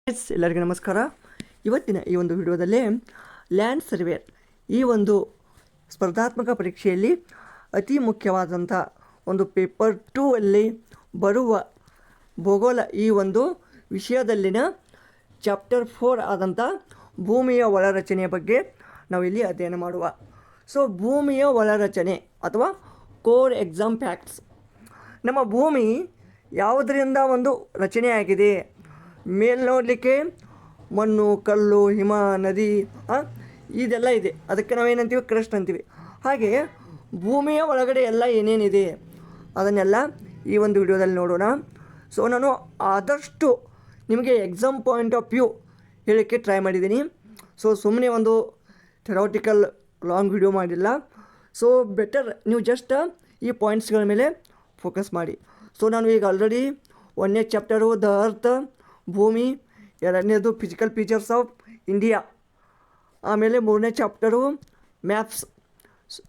ಎಲ್ಲರಿಗೂ ನಮಸ್ಕಾರ. ಇವತ್ತಿನ ಈ ಒಂದು ವಿಡಿಯೋದಲ್ಲಿ ಲ್ಯಾಂಡ್ ಸರ್ವೇರ್ ಈ ಒಂದು ಸ್ಪರ್ಧಾತ್ಮಕ ಪರೀಕ್ಷೆಯಲ್ಲಿ ಅತಿ ಮುಖ್ಯವಾದಂಥ ಒಂದು ಪೇಪರ್ 2 ಅಲ್ಲಿ ಬರುವ ಭೂಗೋಳ ಈ ಒಂದು ವಿಷಯದಲ್ಲಿನ ಚಾಪ್ಟರ್ 4 ಆದಂಥ ಭೂಮಿಯ ಒಳರಚನೆಯ ಬಗ್ಗೆ ನಾವಿಲ್ಲಿ ಅಧ್ಯಯನ ಮಾಡುವ. ಸೊ ಭೂಮಿಯ ಒಳರಚನೆ ಅಥವಾ ಕೋರ್ ಎಕ್ಸಾಮ್ ಫ್ಯಾಕ್ಟ್ಸ್. ನಮ್ಮ ಭೂಮಿ ಯಾವುದರಿಂದ ಒಂದು ರಚನೆಯಾಗಿದೆ? ಮೇಲೆ ನೋಡಲಿಕ್ಕೆ ಮಣ್ಣು, ಕಲ್ಲು, ಹಿಮ, ನದಿ ಇದೆಲ್ಲ ಇದೆ. ಅದಕ್ಕೆ ನಾವೇನಂತೀವಿ? ಕ್ರಸ್ಟ್ ಅಂತೀವಿ. ಹಾಗೆ ಭೂಮಿಯ ಒಳಗಡೆ ಎಲ್ಲ ಏನೇನಿದೆ ಅದನ್ನೆಲ್ಲ ಈ ಒಂದು ವಿಡಿಯೋದಲ್ಲಿ ನೋಡೋಣ. ಸೊ ನಾನು ಆದಷ್ಟು ನಿಮಗೆ ಎಕ್ಸಾಮ್ ಪಾಯಿಂಟ್ ಆಫ್ ವ್ಯೂ ಹೇಳೋಕ್ಕೆ ಟ್ರೈ ಮಾಡಿದ್ದೀನಿ. ಸೊ ಸುಮ್ಮನೆ ಒಂದು ಥೆರಾಟಿಕಲ್ ಲಾಂಗ್ ವಿಡಿಯೋ ಮಾಡಿಲ್ಲ. ಸೊ ಬೆಟರ್ ನೀವು ಜಸ್ಟ್ ಈ ಪಾಯಿಂಟ್ಸ್ಗಳ ಮೇಲೆ ಫೋಕಸ್ ಮಾಡಿ. ಸೊ ನಾನು ಈಗ ಆಲ್ರೆಡಿ 1ನೇ ಚಾಪ್ಟರು ದ ಅರ್ತ್ ಭೂಮಿ, 2ನೇದು ಫಿಸಿಕಲ್ ಫೀಚರ್ಸ್ ಆಫ್ ಇಂಡಿಯಾ, ಆಮೇಲೆ 3ನೇ ಚಾಪ್ಟರು ಮ್ಯಾಪ್ಸ್,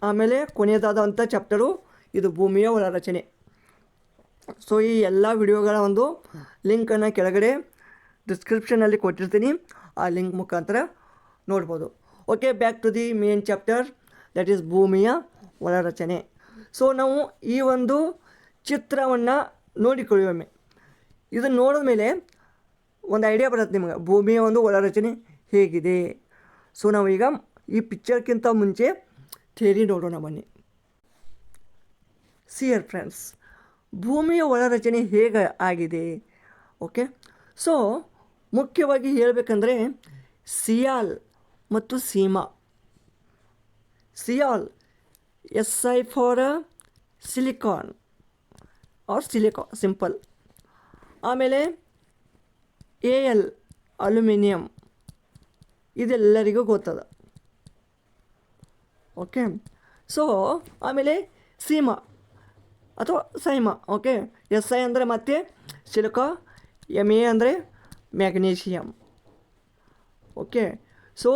ಆಮೇಲೆ ಕೊನೆಯದಾದಂಥ ಚಾಪ್ಟರು ಇದು ಭೂಮಿಯ ಒಳರಚನೆ. ಸೊ ಈ ಎಲ್ಲ ವಿಡಿಯೋಗಳ ಒಂದು ಲಿಂಕನ್ನು ಕೆಳಗಡೆ ಡಿಸ್ಕ್ರಿಪ್ಷನಲ್ಲಿ ಕೊಟ್ಟಿರ್ತೀನಿ. ಆ ಲಿಂಕ್ ಮುಖಾಂತರ ನೋಡ್ಬೋದು. Okay, back to the main chapter, that is ಭೂಮಿಯ ಒಳರಚನೆ. ಸೊ ನಾವು ಈ ಒಂದು ಚಿತ್ರವನ್ನು ನೋಡಿಕೊಳ್ಳುವೊಮ್ಮೆ ಇದನ್ನು ನೋಡಿದ ಮೇಲೆ ಒಂದು ಐಡಿಯಾ ಬರುತ್ತೆ ನಿಮಗೆ, ಭೂಮಿಯ ಒಂದು ಒಳರಚನೆ ಹೇಗಿದೆ. ಸೊ ನಾವೀಗ ಈ ಪಿಕ್ಚರ್ಗಿಂತ ಮುಂಚೆ ಥಿಯರಿ ನೋಡೋಣ ಬನ್ನಿ. ಸಿಯರ್ ಫ್ರೆಂಡ್ಸ್, ಭೂಮಿಯ ಒಳರಚನೆ ಹೇಗೆ ಆಗಿದೆ? ಓಕೆ, ಸೊ ಮುಖ್ಯವಾಗಿ ಹೇಳಬೇಕಂದ್ರೆ ಸಿಯಾಲ್ ಮತ್ತು sima. Sial SI for silicon or silicon simple. ಆಮೇಲೆ AL ಅಲ್ಯೂಮಿನಿಯಂ, ಇದೆಲ್ಲರಿಗೂ ಗೊತ್ತದ. ಓಕೆ, ಸೊ ಆಮೇಲೆ ಸೀಮಾ ಅಥವಾ ಸೈಮಾ. ಓಕೆ, SI ಅಂದರೆ ಮತ್ತೆ ಸಿಲಿಕಾ, MA ಅಂದರೆ ಮ್ಯಾಗ್ನೀಷಿಯಮ್. ಓಕೆ, ಸೊ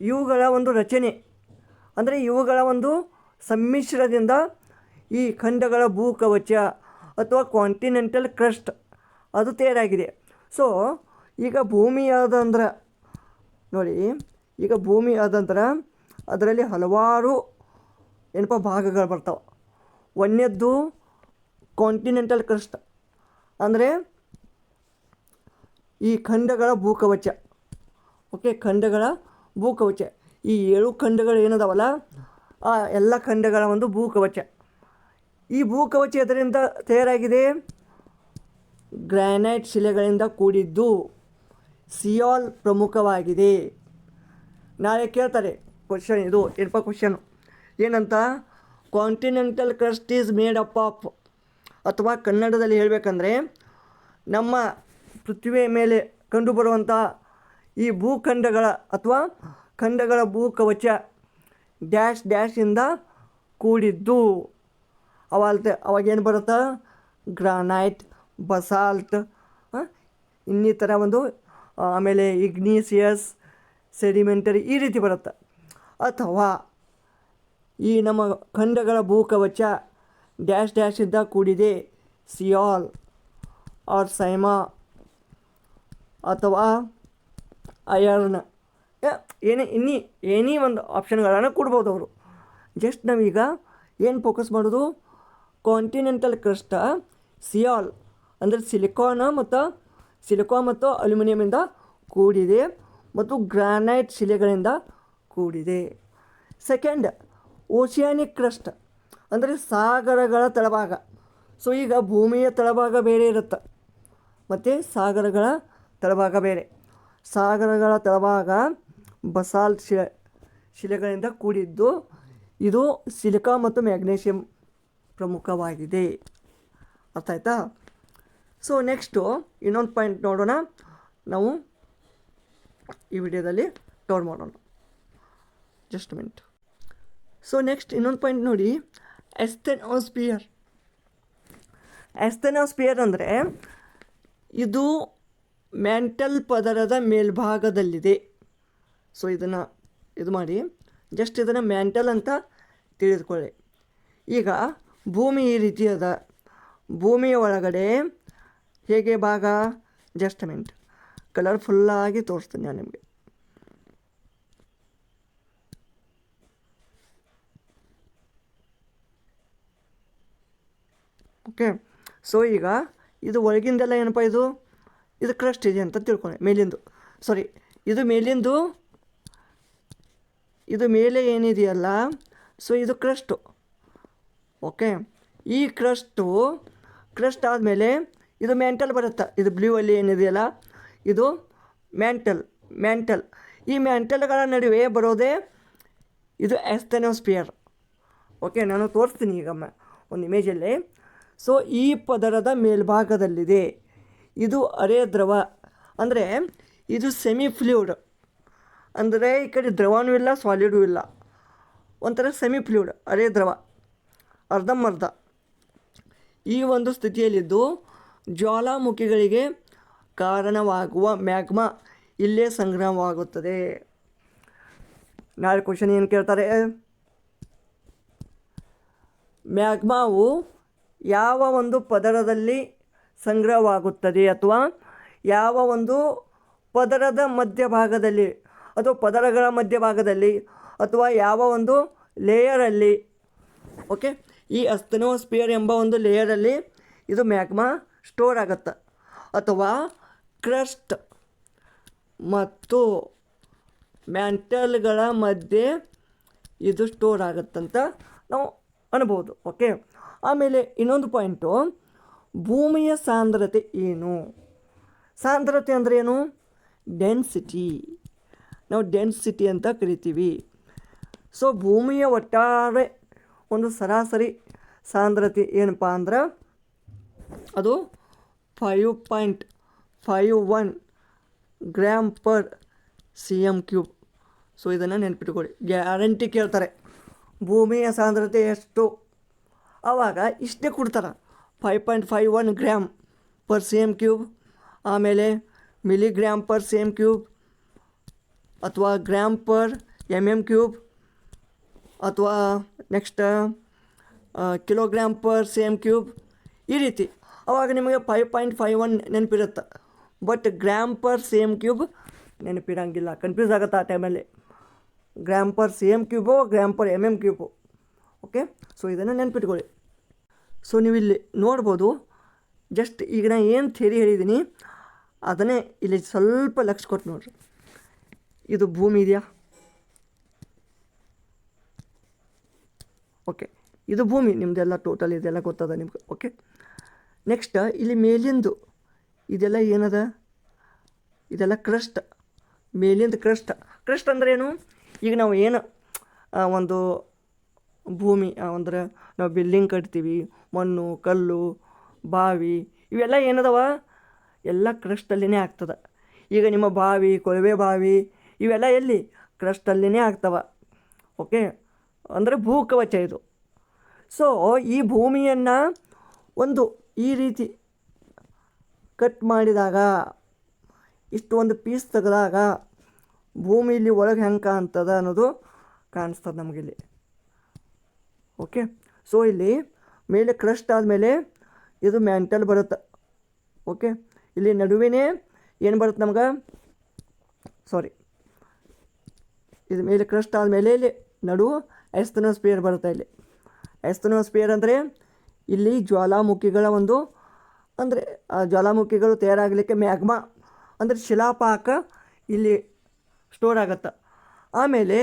ಇವುಗಳ ಒಂದು ರಚನೆ ಅಂದರೆ ಇವುಗಳ ಒಂದು ಸಮ್ಮಿಶ್ರದಿಂದ ಈ ಖಂಡಗಳ ಭೂಕವಚ ಅಥವಾ ಕಾಂಟಿನೆಂಟಲ್ ಕ್ರಸ್ಟ್ ಅದು ತಯಾರಾಗಿದೆ. ಸೊ ಈಗ ಭೂಮಿ ಆದಂದ್ರೆ ನೋಡಿ, ಈಗ ಭೂಮಿ ಆದಂದ್ರೆ ಅದರಲ್ಲಿ ಹಲವಾರು ಏನಪ್ಪ ಭಾಗಗಳು ಬರ್ತಾವೆ. 1ನೇದ್ದು ಕಾಂಟಿನೆಂಟಲ್ ಕ್ರಸ್ಟ್ ಅಂದರೆ ಈ ಖಂಡಗಳ ಭೂಕವಚ. ಓಕೆ, ಖಂಡಗಳ ಭೂಕವಚ, ಈ 7 ಖಂಡಗಳು ಏನದಾವಲ್ಲ ಆ ಎಲ್ಲ ಖಂಡಗಳ ಒಂದು ಭೂಕವಚ. ಈ ಭೂಕವಚ ಅದರಿಂದ ತಯಾರಾಗಿದೆ? ಗ್ರಾನೈಟ್ ಶಿಲೆಗಳಿಂದ ಕೂಡಿದ್ದು. ಸಿಯಾಲ್ ಪ್ರಮುಖವಾಗಿದೆ. ನಾಳೆ ಕೇಳ್ತಾರೆ ಕ್ವಶನ್, ಇದು ಏನಪ್ಪ ಕ್ವಶನು ಏನಂತ? Continental crust is made up of, ಅಥವಾ ಕನ್ನಡದಲ್ಲಿ ಹೇಳಬೇಕಂದ್ರೆ ನಮ್ಮ ಪೃಥ್ವಿಯ ಮೇಲೆ ಕಂಡುಬರುವಂಥ ಈ ಭೂಖಂಡಗಳ ಅಥವಾ ಖಂಡಗಳ ಭೂಕವಚ ಡ್ಯಾಶ್ ಡ್ಯಾಶಿಂದ ಕೂಡಿದ್ದು. ಅವಾಗೇನು ಬರುತ್ತಾ? ಗ್ರಾನೈಟ್, ಬಸಾಲ್ಟ್, ಇನ್ನಿತರ ಒಂದು, ಆಮೇಲೆ ಇಗ್ನೀಸಿಯಸ್, ಸೆಡಿಮೆಂಟರಿ, ಈ ರೀತಿ ಬರುತ್ತೆ. ಅಥವಾ ಈ ನಮ್ಮ ಖಂಡಗಳ ಭೂಕವಚ ಡ್ಯಾಶ್ ಡ್ಯಾಶಿಂದ ಕೂಡಿದೆ, ಸಿಯಾಲ್ ಆರ್ ಸೈಮಾ ಅಥವಾ ಅಯರ್ನ್, ಏನೇ ಒಂದು ಆಪ್ಷನ್ಗಳನ್ನು ಕೊಡ್ಬೋದು ಅವರು. ಜಸ್ಟ್ ನಾವೀಗ ಏನು ಫೋಕಸ್ ಮಾಡೋದು? ಕಾಂಟಿನೆಂಟಲ್ ಕ್ರಸ್ಟ್ ಸಿಯಾಲ್ ಅಂದರೆ ಸಿಲಿಕಾನ್ ಮತ್ತು ಅಲ್ಯೂಮಿನಿಯಮಿಂದ ಕೂಡಿದೆ ಮತ್ತು ಗ್ರಾನೈಟ್ ಶಿಲೆಗಳಿಂದ ಕೂಡಿದೆ. ಸೆಕೆಂಡ್, ಓಷಿಯಾನಿಕ್ ಕ್ರಸ್ಟ್ ಅಂದರೆ ಸಾಗರಗಳ ತಳಭಾಗ. ಸೊ ಈಗ ಭೂಮಿಯ ತಳಭಾಗ ಬೇರೆ ಇರುತ್ತೆ ಮತ್ತು ಸಾಗರಗಳ ತಳಭಾಗ ಬೇರೆ. ಸಾಗರಗಳ ತಳಭಾಗ ಬಸಾಲ್ಟ್ ಶಿಲೆಗಳಿಂದ ಕೂಡಿದ್ದು. ಇದು ಸಿಲಿಕಾ ಮತ್ತು ಮ್ಯಾಗ್ನೀಷಿಯಂ ಪ್ರಮುಖವಾಗಿದೆ. ಅರ್ಥ ಆಯ್ತಾ? ಸೊ ನೆಕ್ಸ್ಟು ಇನ್ನೊಂದು ಪಾಯಿಂಟ್ ನೋಡೋಣ, ನಾವು ಈ ವಿಡಿಯೋದಲ್ಲಿ ಕವರ್ ಮಾಡೋಣ. Just minute. ಸೊ ನೆಕ್ಸ್ಟ್ ಇನ್ನೊಂದು ಪಾಯಿಂಟ್ ನೋಡಿ, ಎಸ್ಥೆನೋಸ್ಫಿಯರ್. ಎಸ್ಥೆನೋಸ್ಫಿಯರ್ ಅಂದರೆ ಇದು ಮ್ಯಾಂಟಲ್ ಪದರದ ಮೇಲ್ಭಾಗದಲ್ಲಿದೆ. ಸೊ ಇದನ್ನು ಇದು ಮಾಡಿ ಜಸ್ಟ್ ಇದನ್ನು ಮ್ಯಾಂಟಲ್ ಅಂತ ತಿಳಿದುಕೊಳ್ಳಿ. ಈಗ ಭೂಮಿ ಈ ರೀತಿ ಅದ. ಭೂಮಿಯ ಒಳಗಡೆ ಹೇಗೆ ಭಾಗ? ಜಸ್ಟ್ ಮಿಂಟ್ ಕಲರ್ಫುಲ್ಲಾಗಿ ತೋರಿಸ್ತೀನಿ ನಾನು ನಿಮಗೆ. ಓಕೆ, ಸೊ ಈಗ ಇದು ಒಳಗಿಂದೆಲ್ಲ ಏನಪ್ಪ, ಇದು ಕ್ರಸ್ಟ್ ಇದೆ ಅಂತ ತಿಳ್ಕೊಳ್ಳಿ. ಮೇಲಿಂದು ಸಾರಿ, ಇದು ಮೇಲಿಂದು, ಇದು ಮೇಲೆ ಏನಿದೆಯಲ್ಲ, ಸೊ ಇದು ಕ್ರಸ್ಟು. ಓಕೆ, ಈ ಕ್ರಸ್ಟ್ ಆದಮೇಲೆ ಇದು ಮ್ಯಾಂಟಲ್ ಬರುತ್ತೆ. ಇದು ಬ್ಲೂ ಅಲ್ಲಿ ಏನಿದೆಯಲ್ಲ ಇದು ಮ್ಯಾಂಟಲ್. ಈ ಮ್ಯಾಂಟಲ್ಗಳ ನಡುವೆ ಬರೋದೇ ಇದು ಆಸ್ತನೋಸ್ಫಿಯರ್. ಓಕೆ, ನಾನು ತೋರಿಸ್ತೀನಿ ಈಗ ಒಂದು ಇಮೇಜಲ್ಲಿ. ಸೊ ಈ ಪದರದ ಮೇಲ್ಭಾಗದಲ್ಲಿದೆ, ಇದು ಅರೆ ದ್ರವ, ಅಂದರೆ ಇದು ಸೆಮಿ ಫ್ಲೂಯಿಡ್, ಅಂದರೆ ಈ ಕಡೆ ದ್ರವನೂ ಇಲ್ಲ ಸಾಲಿಡೂ ಇಲ್ಲ, ಒಂಥರ ಸೆಮಿ ಫ್ಲೂಯಿಡ್ ಅರೆ ದ್ರವ, ಅರ್ಧಂಬರ್ಧ. ಈ ಒಂದು ಸ್ಥಿತಿಯಲ್ಲಿದ್ದು ಜ್ವಾಲಾಮುಖಿಗಳಿಗೆ ಕಾರಣವಾಗುವ ಮ್ಯಾಗ್ಮಾ ಇಲ್ಲೇ ಸಂಗ್ರಹವಾಗುತ್ತದೆ. ನಾಳೆ ಕ್ವಶನ್ ಏನು ಕೇಳ್ತಾರೆ, ಮ್ಯಾಗ್ಮಾವು ಯಾವ ಒಂದು ಪದರದಲ್ಲಿ ಸಂಗ್ರಹವಾಗುತ್ತದೆ ಅಥವಾ ಯಾವ ಒಂದು ಪದರದ ಮಧ್ಯಭಾಗದಲ್ಲಿ ಅಥವಾ ಪದರಗಳ ಮಧ್ಯಭಾಗದಲ್ಲಿ ಅಥವಾ ಯಾವ ಒಂದು ಲೇಯರಲ್ಲಿ. ಓಕೆ, ಈ ಆಸ್ತನೋಸ್ಫಿಯರ್ ಎಂಬ ಒಂದು ಲೇಯರಲ್ಲಿ ಇದು ಮ್ಯಾಗ್ಮಾ ಸ್ಟೋರ್ ಆಗುತ್ತೆ, ಅಥವಾ ಕ್ರಸ್ಟ್ ಮತ್ತು ಮ್ಯಾಂಟಲ್ಗಳ ಮಧ್ಯೆ ಇದು ಸ್ಟೋರ್ ಆಗುತ್ತಂತ ನಾವು ಅನ್ಬೋದು. ಓಕೆ, ಆಮೇಲೆ ಇನ್ನೊಂದು ಪಾಯಿಂಟು, ಭೂಮಿಯ ಸಾಂದ್ರತೆ ಏನು? ಸಾಂದ್ರತೆ ಅಂದರೆ ಏನು? ಡೆನ್ಸಿಟಿ, ನಾವು ಡೆನ್ಸಿಟಿ ಅಂತ ಕರಿತೀವಿ. ಸೊ ಭೂಮಿಯ ಒಟ್ಟಾರೆ ಒಂದು ಸರಾಸರಿ ಸಾಂದ್ರತೆ ಏನಪ್ಪ ಅಂದ್ರೆ ಅದು 5.51 ಗ್ರಾಮ್ ಪರ್ cm³. ಸೊ ಇದನ್ನು ನೆನ್ಪಿಟ್ಕೊಳ್ಳಿ, ಗ್ಯಾರಂಟಿ ಕೇಳ್ತಾರೆ ಭೂಮಿಯ ಸಾಂದ್ರತೆ ಎಷ್ಟು, ಆವಾಗ ಇಷ್ಟೇ ಕೊಡ್ತಾರೆ 5.51 ಗ್ರಾಮ್ ಪರ್ cm³, ಆಮೇಲೆ ಮಿಲಿಗ್ರಾಮ್ ಪರ್ cm³ ಅಥವಾ ಗ್ರಾಮ್ ಪರ್ mm³, ಅಥವಾ ನೆಕ್ಸ್ಟ್ ಕಿಲೋಗ್ರಾಮ್ ಪರ್ cm³, ಈ ರೀತಿ. ಆವಾಗ ನಿಮಗೆ 5.51 ನೆನಪಿರುತ್ತೆ, ಬಟ್ ಗ್ರಾಮ್ ಪರ್ cm³ ನೆನಪಿರೋಂಗಿಲ್ಲ, ಕನ್ಫ್ಯೂಸ್ ಆಗುತ್ತೆ ಆ ಟೈಮಲ್ಲಿ. Gram per cm³ gram per mm³. Okay, so ಇದನ್ನು ನೆನ್ಪಿಟ್ಕೊಳ್ಳಿ. ಸೊ ನೀವು ಇಲ್ಲಿ ನೋಡ್ಬೋದು, ಜಸ್ಟ್ ಈಗ ನಾನು ಏನು ಥಿಯರಿ ಹೇಳಿದ್ದೀನಿ ಅದನ್ನೇ ಇಲ್ಲಿ ಸ್ವಲ್ಪ ಲಕ್ಷ ಕೊಟ್ಟು ನೋಡ್ರಿ. ಇದು ಭೂಮಿ ಇದೆಯಾ? ಓಕೆ, ಇದು ಭೂಮಿ ನಿಮ್ಮದೆಲ್ಲ ಟೋಟಲ್ ಇದೆಲ್ಲ ಗೊತ್ತದ ನಿಮ್ಗೆ. ಓಕೆ, ನೆಕ್ಸ್ಟ್ ಇಲ್ಲಿ ಮೇಲಿಂದು ಇದೆಲ್ಲ ಏನದ, ಇದೆಲ್ಲ ಕ್ರಸ್ಟ್, ಮೇಲಿಂದ ಕ್ರಸ್ಟ್ ಅಂದರೆ ಏನು? ಈಗ ನಾವು ಏನು ಒಂದು ಭೂಮಿ ಅಂದ್ರೆ ನಾವು ಬಿಲ್ಡಿಂಗ್ ಕಟ್ತೀವಿ, ಮಣ್ಣು ಕಲ್ಲು ಬಾವಿ ಇವೆಲ್ಲ ಏನದವ ಎಲ್ಲ ಕ್ರಸ್ಟಲ್ಲಿನೇ ಆಗ್ತದೆ. ಈಗ ನಿಮ್ಮ ಬಾವಿ, ಕೊಳವೆ ಬಾವಿ ಇವೆಲ್ಲ ಎಲ್ಲಿ ಕ್ರಸ್ಟಲ್ಲಿನೇ ಆಗ್ತವೆ. ಓಕೆ, ಅಂದರೆ ಭೂಕವಚ ಇದು. ಸೊ ಈ ಭೂಮಿಯನ್ನು ಒಂದು ಈ ರೀತಿ ಕಟ್ ಮಾಡಿದಾಗ, ಇಷ್ಟು ಒಂದು ಪೀಸ್ ತೆಗೆದಾಗ ಭೂಮಿಲಿ ಒಳಗೆ ಹೆಂಗೆ ಕಾಣ್ತದ ಅನ್ನೋದು ಕಾಣಿಸ್ತದೆ ನಮಗಿಲ್ಲಿ. ಓಕೆ, ಸೊ ಇಲ್ಲಿ ಮೇಲೆ ಕ್ರಸ್ಟ್ ಆದಮೇಲೆ ಇದು ಮ್ಯಾಂಟಲ್ ಬರುತ್ತೆ. ಓಕೆ, ಇಲ್ಲಿ ನಡುವೆನೇ ಏನು ಬರುತ್ತೆ ನಮ್ಗೆ, ಸಾರಿ, ಇದು ಮೇಲೆ ಕ್ರಸ್ಟ್ ಆದಮೇಲೆ ಇಲ್ಲಿ ನಡುವು ಆಸ್ತನೋಸ್ಫಿಯರ್ ಬರುತ್ತೆ. ಇಲ್ಲಿ ಆಸ್ತನೋಸ್ಫಿಯರ್ ಅಂದರೆ ಇಲ್ಲಿ ಜ್ವಾಲಾಮುಖಿಗಳ ಒಂದು, ಅಂದರೆ ಆ ಜ್ವಾಲಾಮುಖಿಗಳು ತಯಾರಾಗಲಿಕ್ಕೆ ಮ್ಯಾಗ್ಮಾ ಅಂದರೆ ಶಿಲಾಪಾಕ ಇಲ್ಲಿ ಸ್ಟೋರ್ ಆಗುತ್ತೆ. ಆಮೇಲೆ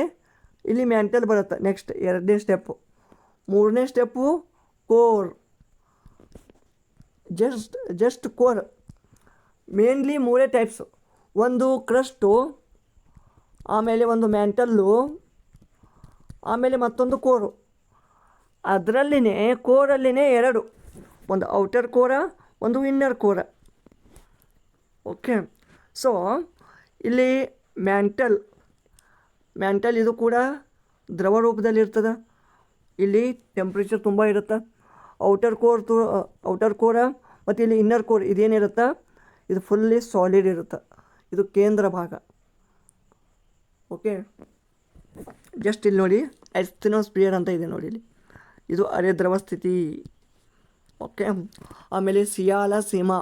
ಇಲ್ಲಿ ಮ್ಯಾಂಟಲ್ ಬರುತ್ತೆ. ನೆಕ್ಸ್ಟ್ 2ನೇ ಸ್ಟೆಪ್ಪು. 3ನೇ step core, just core. Mainly 3 types, ಒಂದು ಕ್ರಸ್ಟು, ಆಮೇಲೆ ಒಂದು ಮ್ಯಾಂಟಲ್ಲು, ಆಮೇಲೆ ಮತ್ತೊಂದು ಕೋರು. ಅದರಲ್ಲಿನೇ ಕೋರಲ್ಲಿನೇ 2, ಒಂದು ಔಟರ್ ಕೋರ, ಒಂದು ಇನ್ನರ್ ಕೋರ. ಓಕೆ, ಸೊ ಇಲ್ಲಿ ಮ್ಯಾಂಟಲ್ ಇದು ಕೂಡ ದ್ರವ ರೂಪದಲ್ಲಿ ಇರ್ತದೆ. ಇಲ್ಲಿ ಟೆಂಪ್ರೇಚರ್ ತುಂಬ ಇರುತ್ತೆ. ಔಟರ್ ಕೋರ ಮತ್ತು ಇಲ್ಲಿ ಇನ್ನರ್ ಕೋರ್ ಇದೇನಿರುತ್ತೆ ಇದು ಫುಲ್ಲಿ ಸಾಲಿಡ್ ಇರುತ್ತೆ. ಇದು ಕೇಂದ್ರ ಭಾಗ. ಓಕೆ, ಜಸ್ಟ್ ಇಲ್ಲಿ ನೋಡಿ ಆಸ್ತನೋಸ್ಫಿಯರ್ ಅಂತ ಇದೆ ನೋಡಿ, ಇಲ್ಲಿ ಇದು ಅರೆ ದ್ರವ ಸ್ಥಿತಿ. ಓಕೆ, ಆಮೇಲೆ ಸಿಯಾಲ ಸೀಮಾ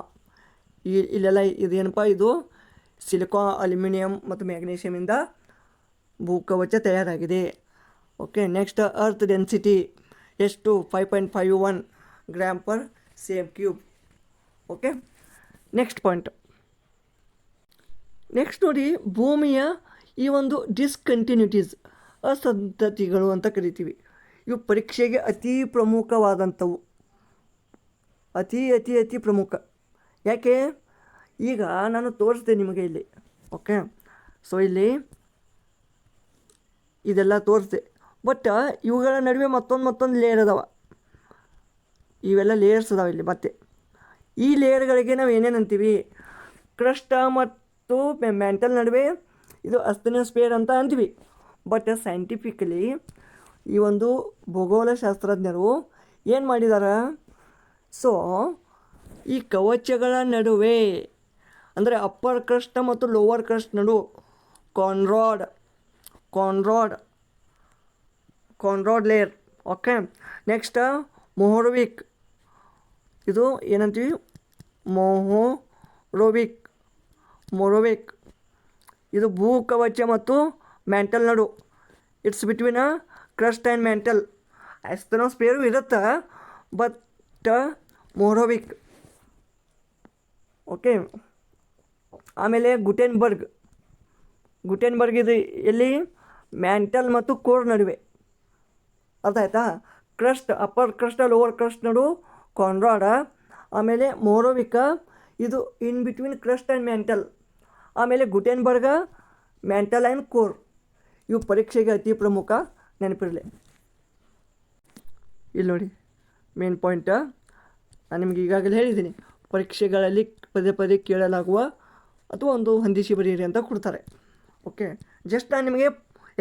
ಇಲ್ಲೆಲ್ಲ ಇದೇನಪ್ಪ, ಇದು ಸಿಲಿಕಾನ್, ಅಲ್ಯೂಮಿನಿಯಂ ಮತ್ತು ಮ್ಯಾಗ್ನೀಷಿಯಮಿಂದ ಭೂಕವಚ ತಯಾರಾಗಿದೆ. ಓಕೆ, ನೆಕ್ಸ್ಟ್ ಅರ್ತ್ ಡೆನ್ಸಿಟಿ ಎಷ್ಟು? 5.51 gram per cm3. Okay, next point. Next ನೋಡಿ, ಭೂಮಿಯ ಈ ಒಂದು ಡಿಸ್ಕಂಟಿನ್ಯೂಟೀಸ್, ಅಸಂತತಿಗಳು ಅಂತ ಕರಿತೀವಿ. ಇವು ಪರೀಕ್ಷೆಗೆ ಅತಿ ಪ್ರಮುಖವಾದಂಥವು. ಅತಿ ಅತಿ ಅತಿ ಪ್ರಮುಖ. ಯಾಕೆ? ಈಗ ನಾನು ತೋರಿಸ್ದೆ ನಿಮಗೆ ಇಲ್ಲಿ. ಓಕೆ, ಸೊ ಇಲ್ಲಿ ಇದೆಲ್ಲ ತೋರಿಸ್ದೆ. ಬಟ್ ಇವುಗಳ ನಡುವೆ ಮತ್ತೊಂದು ಲೇಯರ್ ಅದಾವ. ಇವೆಲ್ಲ ಲೇಯರ್ಸ್ ಅದಾವೆ ಇಲ್ಲಿ. ಮತ್ತೆ ಈ ಲೇಯರ್ಗಳಿಗೆ ನಾವು ಏನೇನು ಅಂತೀವಿ? ಕ್ರಸ್ಟ್ ಮತ್ತು ಮ್ಯಾಂಟಲ್ ನಡುವೆ ಇದು ಅಸ್ತನೋಸ್ಫಿಯರ್ ಅಂತ ಅಂತೀವಿ. ಬಟ್ ಸೈಂಟಿಫಿಕಲಿ ಈ ಒಂದು ಭೂಗೋಳಶಾಸ್ತ್ರಜ್ಞರು ಏನು ಮಾಡಿದ್ದಾರೆ? ಸೊ ಈ ಕವಚಗಳ ನಡುವೆ, ಅಂದರೆ ಅಪ್ಪರ್ ಕ್ರಸ್ಟ್ ಮತ್ತು ಲೋವರ್ ಕ್ರಸ್ಟ್ ನಡು Conrad layer. Okay, next Mohorovicic. ಇದು ಏನಂತೀವಿ? ಮೊರೊವಿಕ್. ಇದು ಭೂಕವಚ ಮತ್ತು ಮ್ಯಾಂಟಲ್ ನಡು. It's between crust and mantle. Asthenosphere ಇರುತ್ತೆ, ಬಟ್ ಮೊರೊವಿಕ್. ಓಕೆ, ಆಮೇಲೆ ಗುಟೆನ್ಬರ್ಗ್ ಇದು ಎಲ್ಲಿ? ಮ್ಯಾಂಟಲ್ ಮತ್ತು ಕೋರ್ ನಡುವೆ. ಅರ್ಥ ಆಯ್ತಾ? Crust, upper crust lower crust ನಡು ಕಾನ್ರಾಡ. ಆಮೇಲೆ ಮೊರೊವಿಕ, ಇದು in between crust and mantle. ಆಮೇಲೆ ಗುಟೆನ್ಬರ್ಗ, ಮ್ಯಾಂಟಲ್ ಆ್ಯಂಡ್ ಕೋರ್. ಇವು ಪರೀಕ್ಷೆಗೆ ಅತಿ ಪ್ರಮುಖ, ನೆನಪಿರಲಿ. ಇಲ್ಲಿ ನೋಡಿ ಮೇನ್ ಪಾಯಿಂಟ್. ನಾನು ನಿಮ್ಗೆ ಈಗಾಗಲೇ ಹೇಳಿದ್ದೀನಿ, ಪರೀಕ್ಷೆಗಳಲ್ಲಿ ಪದೇ ಪದೇ ಕೇಳಲಾಗುವ ಅಥವಾ ಒಂದು ಹೊಂದಿಸಿ ಬರೀರಿ ಅಂತ ಕೊಡ್ತಾರೆ. ಓಕೆ, ಜಸ್ಟ್ ನಾನು ನಿಮಗೆ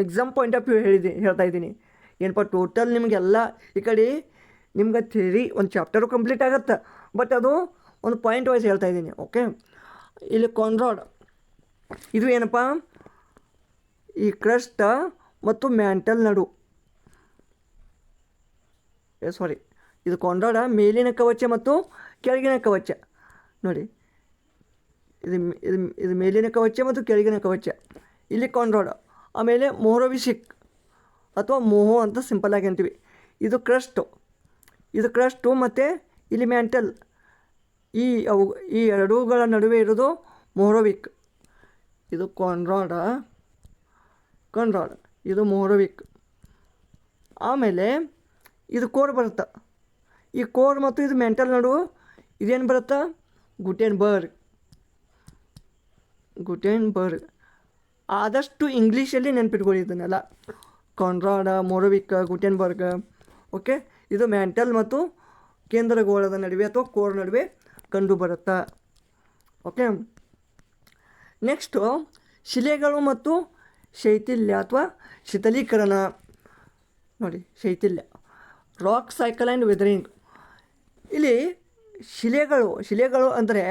ಎಕ್ಸಾಮ್ ಪಾಯಿಂಟ್ ಆಫ್ ವ್ಯೂ ಹೇಳ್ತಾ ಇದ್ದೀನಿ. ಏನಪ್ಪ, ಟೋಟಲ್ ನಿಮಗೆಲ್ಲ ಈ ಕಡೆ ನಿಮ್ಗೆ ಥಿಯರಿ ಒಂದು ಚಾಪ್ಟರು ಕಂಪ್ಲೀಟ್ ಆಗುತ್ತೆ, ಬಟ್ ಅದು ಒಂದು ಪಾಯಿಂಟ್ ವೈಸ್ ಹೇಳ್ತಾ ಇದ್ದೀನಿ. ಓಕೆ, ಇಲ್ಲಿ ಕಾನ್ರಾಡ್ ಇದು ಏನಪ್ಪ? ಈ ಕ್ರಸ್ಟ್ ಮತ್ತು ಮ್ಯಾಂಟಲ್ ನಡು. ಇದು ಕಾನ್ರಾಡ ಮೇಲಿನ ಕವಚ ಮತ್ತು ಕೆಳಗಿನ ಕವಚ. ನೋಡಿ, ಇದು ಮೇಲಿನ ಕವಚ ಮತ್ತು ಕೆಳಗಿನ ಕವಚ. ಇಲ್ಲಿ ಕಾನ್ರಾಡ್. ಆಮೇಲೆ ಮೊರೊವಿಕ್ ಅಥವಾ ಮೋಹೋ ಅಂತ ಸಿಂಪಲ್ಲಾಗಿ ಅಂತೀವಿ. ಇದು ಕ್ರಸ್ಟು ಮತ್ತು ಇಲ್ಲಿ ಮ್ಯಾಂಟಲ್. ಈ ಎರಡೂಗಳ ನಡುವೆ ಇರೋದು ಮೊರೊವಿಕ್. ಇದು ಕಾನ್ರಾಡ್, ಇದು ಮೊರೊವಿಕ್. ಆಮೇಲೆ ಇದು ಕೋರ್ ಬರುತ್ತೆ. ಈ ಕೋರ್ ಮತ್ತು ಇದು ಮ್ಯಾಂಟಲ್ ನಡು ಇದೇನು ಬರುತ್ತಾ? ಗುಟೆನ್ಬರ್ಗ್. ಆದಷ್ಟು ಇಂಗ್ಲೀಷಲ್ಲಿ ನೆನ್ಪಿಟ್ಕೊಳ್ಳಿ ಇದನ್ನೆಲ್ಲ. Conrad, Mohorovicic, Gutenberg. ಓಕೆ, ಇದು ಮ್ಯಾಂಟಲ್ ಮತ್ತು ಕೇಂದ್ರಗೋಳದ ನಡುವೆ ಅಥವಾ ಕೋರ್ ನಡುವೆ ಕಂಡು ಬರುತ್ತಾ. ಓಕೆ, ನೆಕ್ಸ್ಟು ಶಿಲೆಗಳು ಮತ್ತು ಶೈಥಿಲ್ಯ ಅಥವಾ ಶಿಥಲೀಕರಣ. ನೋಡಿ, ಶೈಥಿಲ್ಯ, ರಾಕ್ ಸೈಕಲ್ ಆ್ಯಂಡ್ ವೆದರಿಂಗ್. ಇಲ್ಲಿ ಶಿಲೆಗಳು ಅಂದರೆ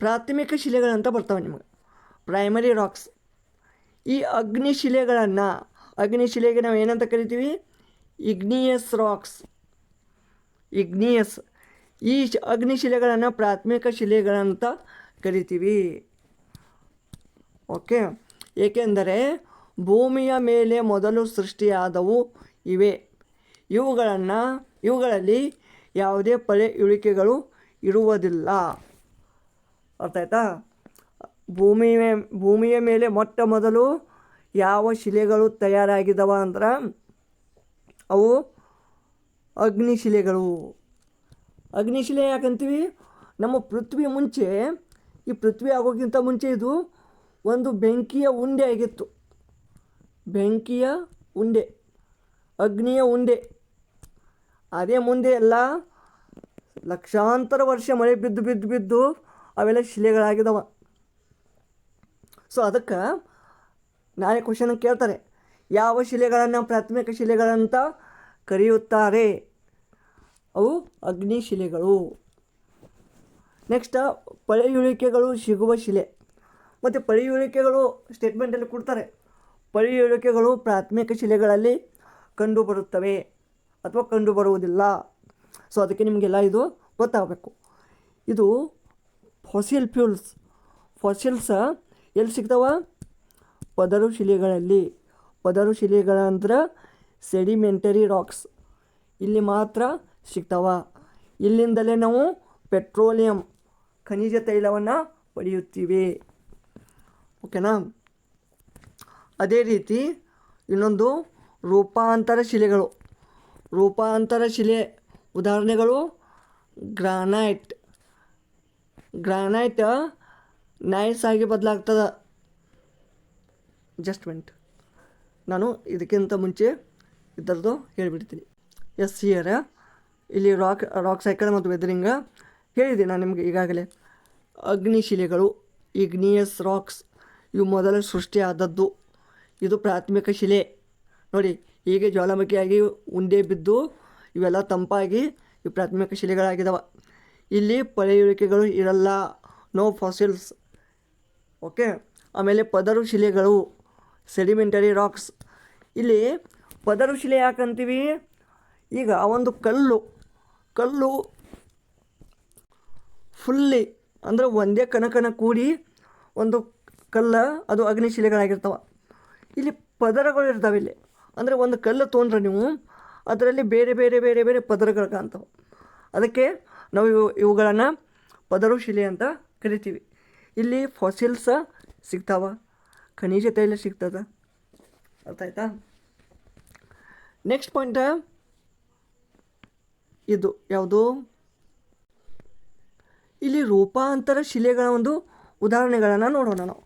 ಪ್ರಾಥಮಿಕ ಶಿಲೆಗಳಂತ ಬರ್ತಾವೆ ನಿಮಗೆ, ಪ್ರೈಮರಿ ರಾಕ್ಸ್. ಈ ಅಗ್ನಿಶಿಲೆಗೆ ನಾವು ಏನಂತ ಕರಿತೀವಿ? Igneous rocks. ಈ ಅಗ್ನಿಶಿಲೆಗಳನ್ನು ಪ್ರಾಥಮಿಕ ಶಿಲೆಗಳಂತ ಕರಿತೀವಿ. ಓಕೆ, ಏಕೆಂದರೆ ಭೂಮಿಯ ಮೇಲೆ ಮೊದಲು ಸೃಷ್ಟಿಯಾದವು ಇವೆ. ಇವುಗಳಲ್ಲಿ ಯಾವುದೇ ಪಳೆಯುಳಿಕೆಗಳು ಇರುವುದಿಲ್ಲ. ಅರ್ಥ ಆಯ್ತಾ? ಭೂಮಿಯ ಮೇಲೆ ಮೊಟ್ಟ ಮೊದಲು ಯಾವ ಶಿಲೆಗಳು ತಯಾರಾಗಿದ್ದಾವ ಅಂದ್ರೆ ಅವು ಅಗ್ನಿಶಿಲೆಗಳು. ಅಗ್ನಿಶಿಲೆ ಯಾಕಂತೀವಿ? ನಮ್ಮ ಪೃಥ್ವಿ ಮುಂಚೆ, ಈ ಪೃಥ್ವಿ ಆಗೋಕ್ಕಿಂತ ಮುಂಚೆ ಇದು ಒಂದು ಬೆಂಕಿಯ ಉಂಡೆ ಆಗಿತ್ತು. ಅಗ್ನಿಯ ಉಂಡೆ. ಅದೇ ಮುಂದೆ ಎಲ್ಲ ಲಕ್ಷಾಂತರ ವರ್ಷ ಮಳೆ ಬಿದ್ದು ಅವೆಲ್ಲ ಶಿಲೆಗಳಾಗಿದ್ದಾವ. ಸೊ ಅದಕ್ಕೆ ನಾಳೆ ಕ್ವಶನ್ ಕೇಳ್ತಾರೆ, ಯಾವ ಶಿಲೆಗಳನ್ನು ಪ್ರಾಥಮಿಕ ಶಿಲೆಗಳಂತ ಕರೆಯುತ್ತಾರೆ? ಅವು ಅಗ್ನಿಶಿಲೆಗಳು. ನೆಕ್ಸ್ಟ್ ಪಳೆಯುಳಿಕೆಗಳು ಸಿಗುವ ಶಿಲೆ. ಮತ್ತು ಪಳೆಯುಳಿಕೆಗಳು ಸ್ಟೇಟ್ಮೆಂಟಲ್ಲಿ ಕೊಡ್ತಾರೆ. ಪಳೆಯುಳಿಕೆಗಳು ಪ್ರಾಥಮಿಕ ಶಿಲೆಗಳಲ್ಲಿ ಕಂಡುಬರುತ್ತವೆ ಅಥವಾ ಕಂಡುಬರುವುದಿಲ್ಲ. ಸೊ ಅದಕ್ಕೆ ನಿಮಗೆಲ್ಲ ಇದು ಗೊತ್ತಾಗಬೇಕು. ಇದು ಫಾಸಿಲ್ ಫ್ಯೂಲ್ಸ್. ಫಾಸಿಲ್ಸ ಎಲ್ಲಿ ಸಿಗ್ತಾವ? ಪದರು ಶಿಲೆಗಳಲ್ಲಿ. ಪದರು ಶಿಲೆಗಳಂದ್ರೆ ಸೆಡಿಮೆಂಟರಿ ರಾಕ್ಸ್, ಇಲ್ಲಿ ಮಾತ್ರ ಸಿಗ್ತಾವ. ಇಲ್ಲಿಂದಲೇ ನಾವು ಪೆಟ್ರೋಲಿಯಂ ಖನಿಜ ತೈಲವನ್ನು ಪಡೆಯುತ್ತೀವಿ. ಓಕೆನಾ? ಅದೇ ರೀತಿ ಇನ್ನೊಂದು ರೂಪಾಂತರ ಶಿಲೆಗಳು. ರೂಪಾಂತರ ಶಿಲೆ ಉದಾಹರಣೆಗಳು ಗ್ರಾನೈಟ್. ಗ್ರಾನೈಟ್ ನೈಸ್ ಆಗಿ ಬದಲಾಗ್ತದೆ. ಜಸ್ಟ್ಮೆಂಟ್ ನಾನು ಇದಕ್ಕಿಂತ ಮುಂಚೆ ಇದರದ್ದು ಹೇಳಿಬಿಡ್ತೀನಿ. ಎಸ್ ಹಿಯರ್ ಇಲ್ಲಿ ರಾಕ್ ಸೈಕಲ್ ಮತ್ತು ವೆದರಿಂಗ ಹೇಳಿದೆ ನಾನು ನಿಮಗೆ ಈಗಾಗಲೇ. ಅಗ್ನಿಶಿಲೆಗಳು, ಇಗ್ನಿಯಸ್ ರಾಕ್ಸ್, ಇವು ಮೊದಲು ಸೃಷ್ಟಿಯಾದದ್ದು. ಇದು ಪ್ರಾಥಮಿಕ ಶಿಲೆ. ನೋಡಿ, ಹೀಗೆ ಜ್ವಾಲಾಮುಖಿಯಾಗಿ ಉಂಡೆ ಬಿದ್ದು ಇವೆಲ್ಲ ತಂಪಾಗಿ ಇವು ಪ್ರಾಥಮಿಕ ಶಿಲೆಗಳಾಗಿದ್ದಾವೆ. ಇಲ್ಲಿ ಪಳೆಯುಳಿಕೆಗಳು ಇರಲ್ಲ, ನೋ ಫಾಸಿಲ್ಸ್. ಓಕೆ. ಆಮೇಲೆ ಪದರು ಶಿಲೆಗಳು, ಸೆಡಿಮೆಂಟರಿ ರಾಕ್ಸ್. ಇಲ್ಲಿ ಪದರು ಶಿಲೆ ಯಾಕಂತೀವಿ? ಈಗ ಒಂದು ಕಲ್ಲು ಫುಲ್ಲಿ ಅಂದರೆ ಒಂದೇ ಕನಕನ ಕೂಡಿ ಒಂದು ಕಲ್ಲು, ಅದು ಅಗ್ನಿಶಿಲೆಗಳಾಗಿರ್ತವೆ. ಇಲ್ಲಿ ಪದರಗಳು ಇರ್ತಾವೆ. ಇಲ್ಲಿ ಅಂದರೆ ಒಂದು ಕಲ್ಲು ತೊಗೊಂಡ್ರೆ ನೀವು ಅದರಲ್ಲಿ ಬೇರೆ ಬೇರೆ ಬೇರೆ ಬೇರೆ ಪದರಗಳು ಕಾಣ್ತವೆ. ಅದಕ್ಕೆ ನಾವು ಇವುಗಳನ್ನು ಪದರು ಶಿಲೆ ಅಂತ ಕರಿತೀವಿ. ಇಲ್ಲಿ ಫಾಸಿಲ್ಸ ಸಿಗ್ತಾವ, ಖನಿಜ ತೈಲ ಸಿಗ್ತದೆ. ಅರ್ಥ ಆಯ್ತಾ? ನೆಕ್ಸ್ಟ್ ಪಾಯಿಂಟ್ ಇದು ಯಾವುದು? ಇಲ್ಲಿ ರೂಪಾಂತರ ಶಿಲೆಗಳ ಒಂದು ಉದಾಹರಣೆಗಳನ್ನು ನೋಡೋಣ ನಾವು.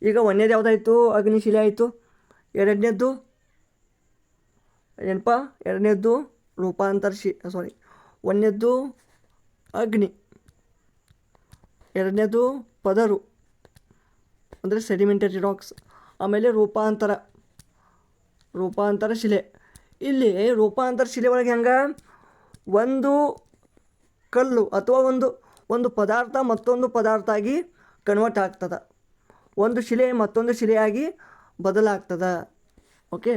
ಈಗ ಒಂದನೇದು ಯಾವುದಾಯಿತು? ಅಗ್ನಿಶಿಲೆ ಆಯಿತು. ಎರಡನೇದ್ದು ಏನಪ್ಪ? ಎರಡನೇದ್ದು ರೂಪಾಂತರ ಒಂದನೇದ್ದು ಅಗ್ನಿ, ಎರಡನೇದು ಪದರು ಅಂದರೆ ಸೆಡಿಮೆಂಟರಿ ರಾಕ್ಸ್, ಆಮೇಲೆ ರೂಪಾಂತರ ಶಿಲೆ. ಇಲ್ಲಿ ರೂಪಾಂತರ ಶಿಲೆ ಒಳಗೆ ಹೆಂಗೆ? ಒಂದು ಕಲ್ಲು ಅಥವಾ ಒಂದು ಪದಾರ್ಥ ಮತ್ತೊಂದು ಪದಾರ್ಥ ಆಗಿ ಕನ್ವರ್ಟ್ ಆಗ್ತದೆ. ಒಂದು ಶಿಲೆ ಮತ್ತೊಂದು ಶಿಲೆಯಾಗಿ ಬದಲಾಗ್ತದೆ. Okay,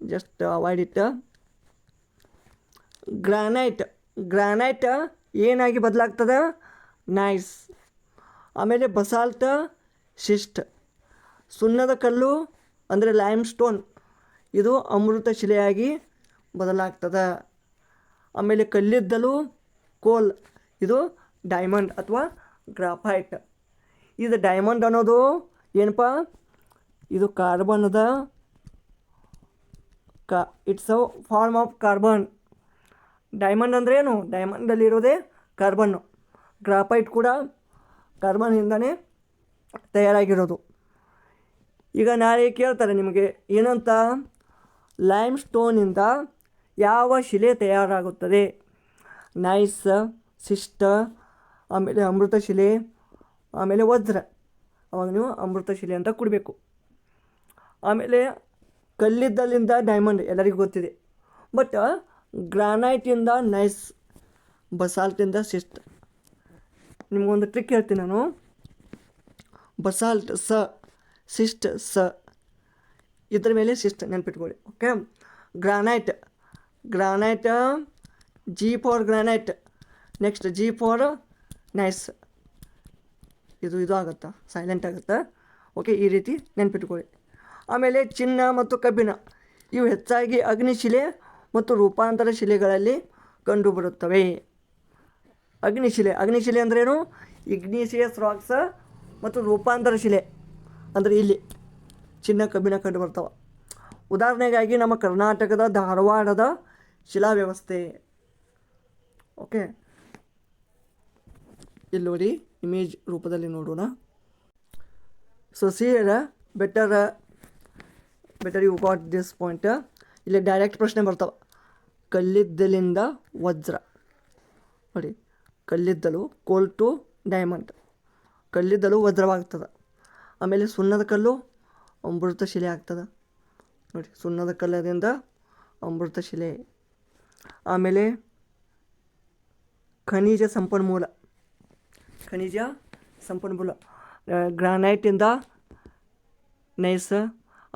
just avoid it. Granite ಏನಾಗಿ ಬದಲಾಗ್ತದೆ? ನೈಸ್. ಆಮೇಲೆ ಬಸಾಲ್ಟ್, ಶಿಸ್ಟ್. ಸುಣ್ಣದ ಕಲ್ಲು ಅಂದರೆ ಲೈಮ್ ಸ್ಟೋನ್, ಇದು ಅಮೃತ ಶಿಲೆಯಾಗಿ ಬದಲಾಗ್ತದೆ. ಆಮೇಲೆ ಕಲ್ಲಿದ್ದಲು, ಕೋಲ್, ಇದು ಡೈಮಂಡ್ ಅಥವಾ ಗ್ರಾಫೈಟ್. ಇದು ಡೈಮಂಡ್ ಅನ್ನೋದು ಏನಪ್ಪ? ಇದು ಕಾರ್ಬನ್ದ it's a form of carbon. Diamond ಅಂದರೆ ಏನು? ಡೈಮಂಡಲ್ಲಿರೋದೇ ಕಾರ್ಬನ್ನು. ಗ್ರಾಫೈಟ್ ಕೂಡ ಕಾರ್ಬನ್ನಿಂದನೇ ತಯಾರಾಗಿರೋದು. ಈಗ ನಾಳೆ ಕೇಳ್ತಾರೆ ನಿಮಗೆ ಏನಂತ? ಲೈಮ್ ಸ್ಟೋನಿಂದ ಯಾವ ಶಿಲೆ ತಯಾರಾಗುತ್ತದೆ? ನೈಸ್, ಶಿಷ್ಟ, ಆಮೇಲೆ ಅಮೃತ ಶಿಲೆ, ಆಮೇಲೆ ವಜ್ರ. ಅವಾಗ ನೀವು ಅಮೃತ ಶಿಲೆ ಅಂತ ಕೊಡಬೇಕು. ಆಮೇಲೆ ಕಲ್ಲಿದ್ದಲಿಂದ ಡೈಮಂಡ್ ಎಲ್ಲರಿಗೂ ಗೊತ್ತಿದೆ. ಬಟ್ ಗ್ರಾನೈಟಿಂದ ನೈಸ್, ಬಸಾಲ್ಟಿಂದ ಶಿಸ್ಟ್. ನಿಮಗೊಂದು ಟ್ರಿಕ್ ಹೇಳ್ತೀನಿ ನಾನು. ಬಸಾಲ್ಟ್ ಶಿಸ್ಟ್ ಇದ್ರ ಮೇಲೆ ಶಿಸ್ಟ್ ನೆನ್ಪಿಟ್ಕೊಳ್ಳಿ. Okay. Granite G for granite, next G for gneiss. ಇದು ಆಗುತ್ತಾ? ಸೈಲೆಂಟ್ ಆಗುತ್ತಾ? ಓಕೆ, ಈ ರೀತಿ ನೆನ್ಪಿಟ್ಕೊಳ್ಳಿ. ಆಮೇಲೆ ಚಿನ್ನ ಮತ್ತು ಕಬ್ಬಿಣ ಇವು ಹೆಚ್ಚಾಗಿ ಅಗ್ನಿಶಿಲೆ ಮತ್ತು ರೂಪಾಂತರ ಶಿಲೆಗಳಲ್ಲಿ ಕಂಡುಬರುತ್ತವೆ. ಅಗ್ನಿಶಿಲೆ ಅಂದ್ರೇನು? ಇಗ್ನಿಷಿಯಸ್ ರಾಕ್ಸ್ ಮತ್ತು ರೂಪಾಂತರ ಶಿಲೆ ಅಂದರೆ ಇಲ್ಲಿ ಚಿನ್ನ ಕಬ್ಬಿಣ ಕಂಡು ಬರ್ತಾವೆ. ಉದಾಹರಣೆಗಾಗಿ ನಮ್ಮ ಕರ್ನಾಟಕದ ಧಾರವಾಡದ ಶಿಲಾ ವ್ಯವಸ್ಥೆ. ಓಕೆ, ಇಲ್ಲಿ ನೋಡಿ, ಇಮೇಜ್ ರೂಪದಲ್ಲಿ ನೋಡೋಣ. So see here better you got this point. ಇಲ್ಲಿ ಡೈರೆಕ್ಟ್ ಪ್ರಶ್ನೆ ಬರ್ತಾವೆ. ಕಲ್ಲಿದ್ದಲಿಂದ ವಜ್ರ. ನೋಡಿ, ಕಲ್ಲಿದ್ದಲು ಕೋಲ್ ಟು ಡೈಮಂಡ್, ಕಲ್ಲಿದ್ದಲು ವಜ್ರವಾಗ್ತದೆ. ಆಮೇಲೆ ಸುಣ್ಣದ ಕಲ್ಲು ಅಮೃತ ಶಿಲೆ ಆಗ್ತದೆ. ನೋಡಿ, ಸುಣ್ಣದ ಕಲ್ಲದಿಂದ ಅಮೃತ ಶಿಲೆ. ಆಮೇಲೆ ಖನಿಜ ಸಂಪನ್ಮೂಲ ಗ್ರಾನೈಟಿಂದ ನೈಸ್.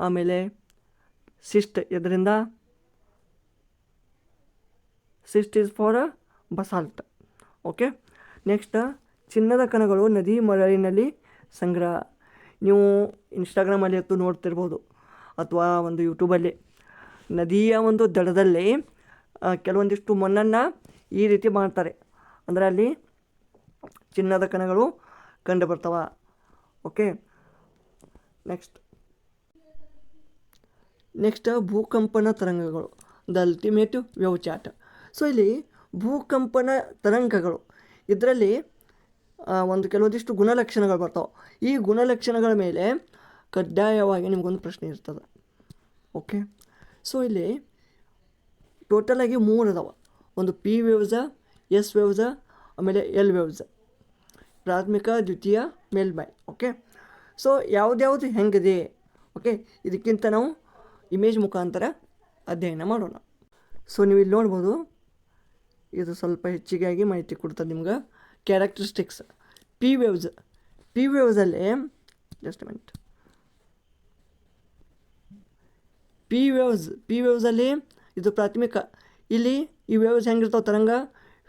ಆಮೇಲೆ ಸಿಸ್ಟ್, ಇದರಿಂದ cyst is for basalt. Okay. Next ಚಿನ್ನದ ಕಣಗಳು ನದಿ ಮರಳಿನಲ್ಲಿ ಸಂಗ್ರಹ. ನೀವು ಇನ್ಸ್ಟಾಗ್ರಾಮಲ್ಲಿ ಎತ್ತು ನೋಡ್ತಿರ್ಬೋದು ಅಥವಾ ಒಂದು ಯೂಟ್ಯೂಬಲ್ಲಿ ನದಿಯ ಒಂದು ದಡದಲ್ಲಿ ಕೆಲವೊಂದಿಷ್ಟು ಮಣ್ಣನ್ನು ಈ ರೀತಿ ಮಾಡ್ತಾರೆ. ಅಂದರೆ ಅಲ್ಲಿ ಚಿನ್ನದ ಕಣಗಳು ಕಂಡು ಬರ್ತಾವ. ಓಕೆ, ನೆಕ್ಸ್ಟ್ ಭೂಕಂಪನ ತರಂಗಗಳು, the ultimate wave chart. So ಇಲ್ಲಿ ಭೂಕಂಪನ ತರಂಗಗಳು, ಇದರಲ್ಲಿ ಒಂದು ಕೆಲವೊಂದಿಷ್ಟು ಗುಣಲಕ್ಷಣಗಳು ಬರ್ತಾವೆ. ಈ ಗುಣಲಕ್ಷಣಗಳ ಮೇಲೆ ಕಡ್ಡಾಯವಾಗಿ ನಿಮಗೊಂದು ಪ್ರಶ್ನೆ ಇರ್ತದೆ. ಓಕೆ, ಸೊ ಇಲ್ಲಿ ಟೋಟಲಾಗಿ 3 ಅದಾವೆ. ಒಂದು ಪಿ ವೇವ್ಸ, ಎಸ್ ವೇವ್ಸ, ಆಮೇಲೆ ಎಲ್ ವೇವ್ಸ, ಪ್ರಾಥಮಿಕ, ದ್ವಿತೀಯ, ಮೇಲ್ಮೈ. ಓಕೆ, ಸೊ ಯಾವ್ದ್ಯಾವುದು ಹೆಂಗಿದೆ, ಓಕೆ, ಇದಕ್ಕಿಂತ ನಾವು ಇಮೇಜ್ ಮುಖಾಂತರ ಅಧ್ಯಯನ ಮಾಡೋಣ. ಸೊ ನೀವು ಇಲ್ಲಿ ನೋಡ್ಬೋದು, ಇದು ಸ್ವಲ್ಪ ಹೆಚ್ಚಿಗೆಯಾಗಿ ಮಾಹಿತಿ ಕೊಡ್ತದೆ ನಿಮ್ಗೆ. ಕ್ಯಾರೆಕ್ಟರಿಸ್ಟಿಕ್ಸ್ ಪಿ ವೇವ್ಸಲ್ಲಿ ಜಸ್ಟ್ ಮಿನಿಟ್. ಪಿ ವೇವ್ಸಲ್ಲಿ ಇದು ಪ್ರಾಥಮಿಕ. ಇಲ್ಲಿ ಈ ವೇವ್ಸ್ ಹೆಂಗಿರ್ತಾವೆ ತರಂಗ,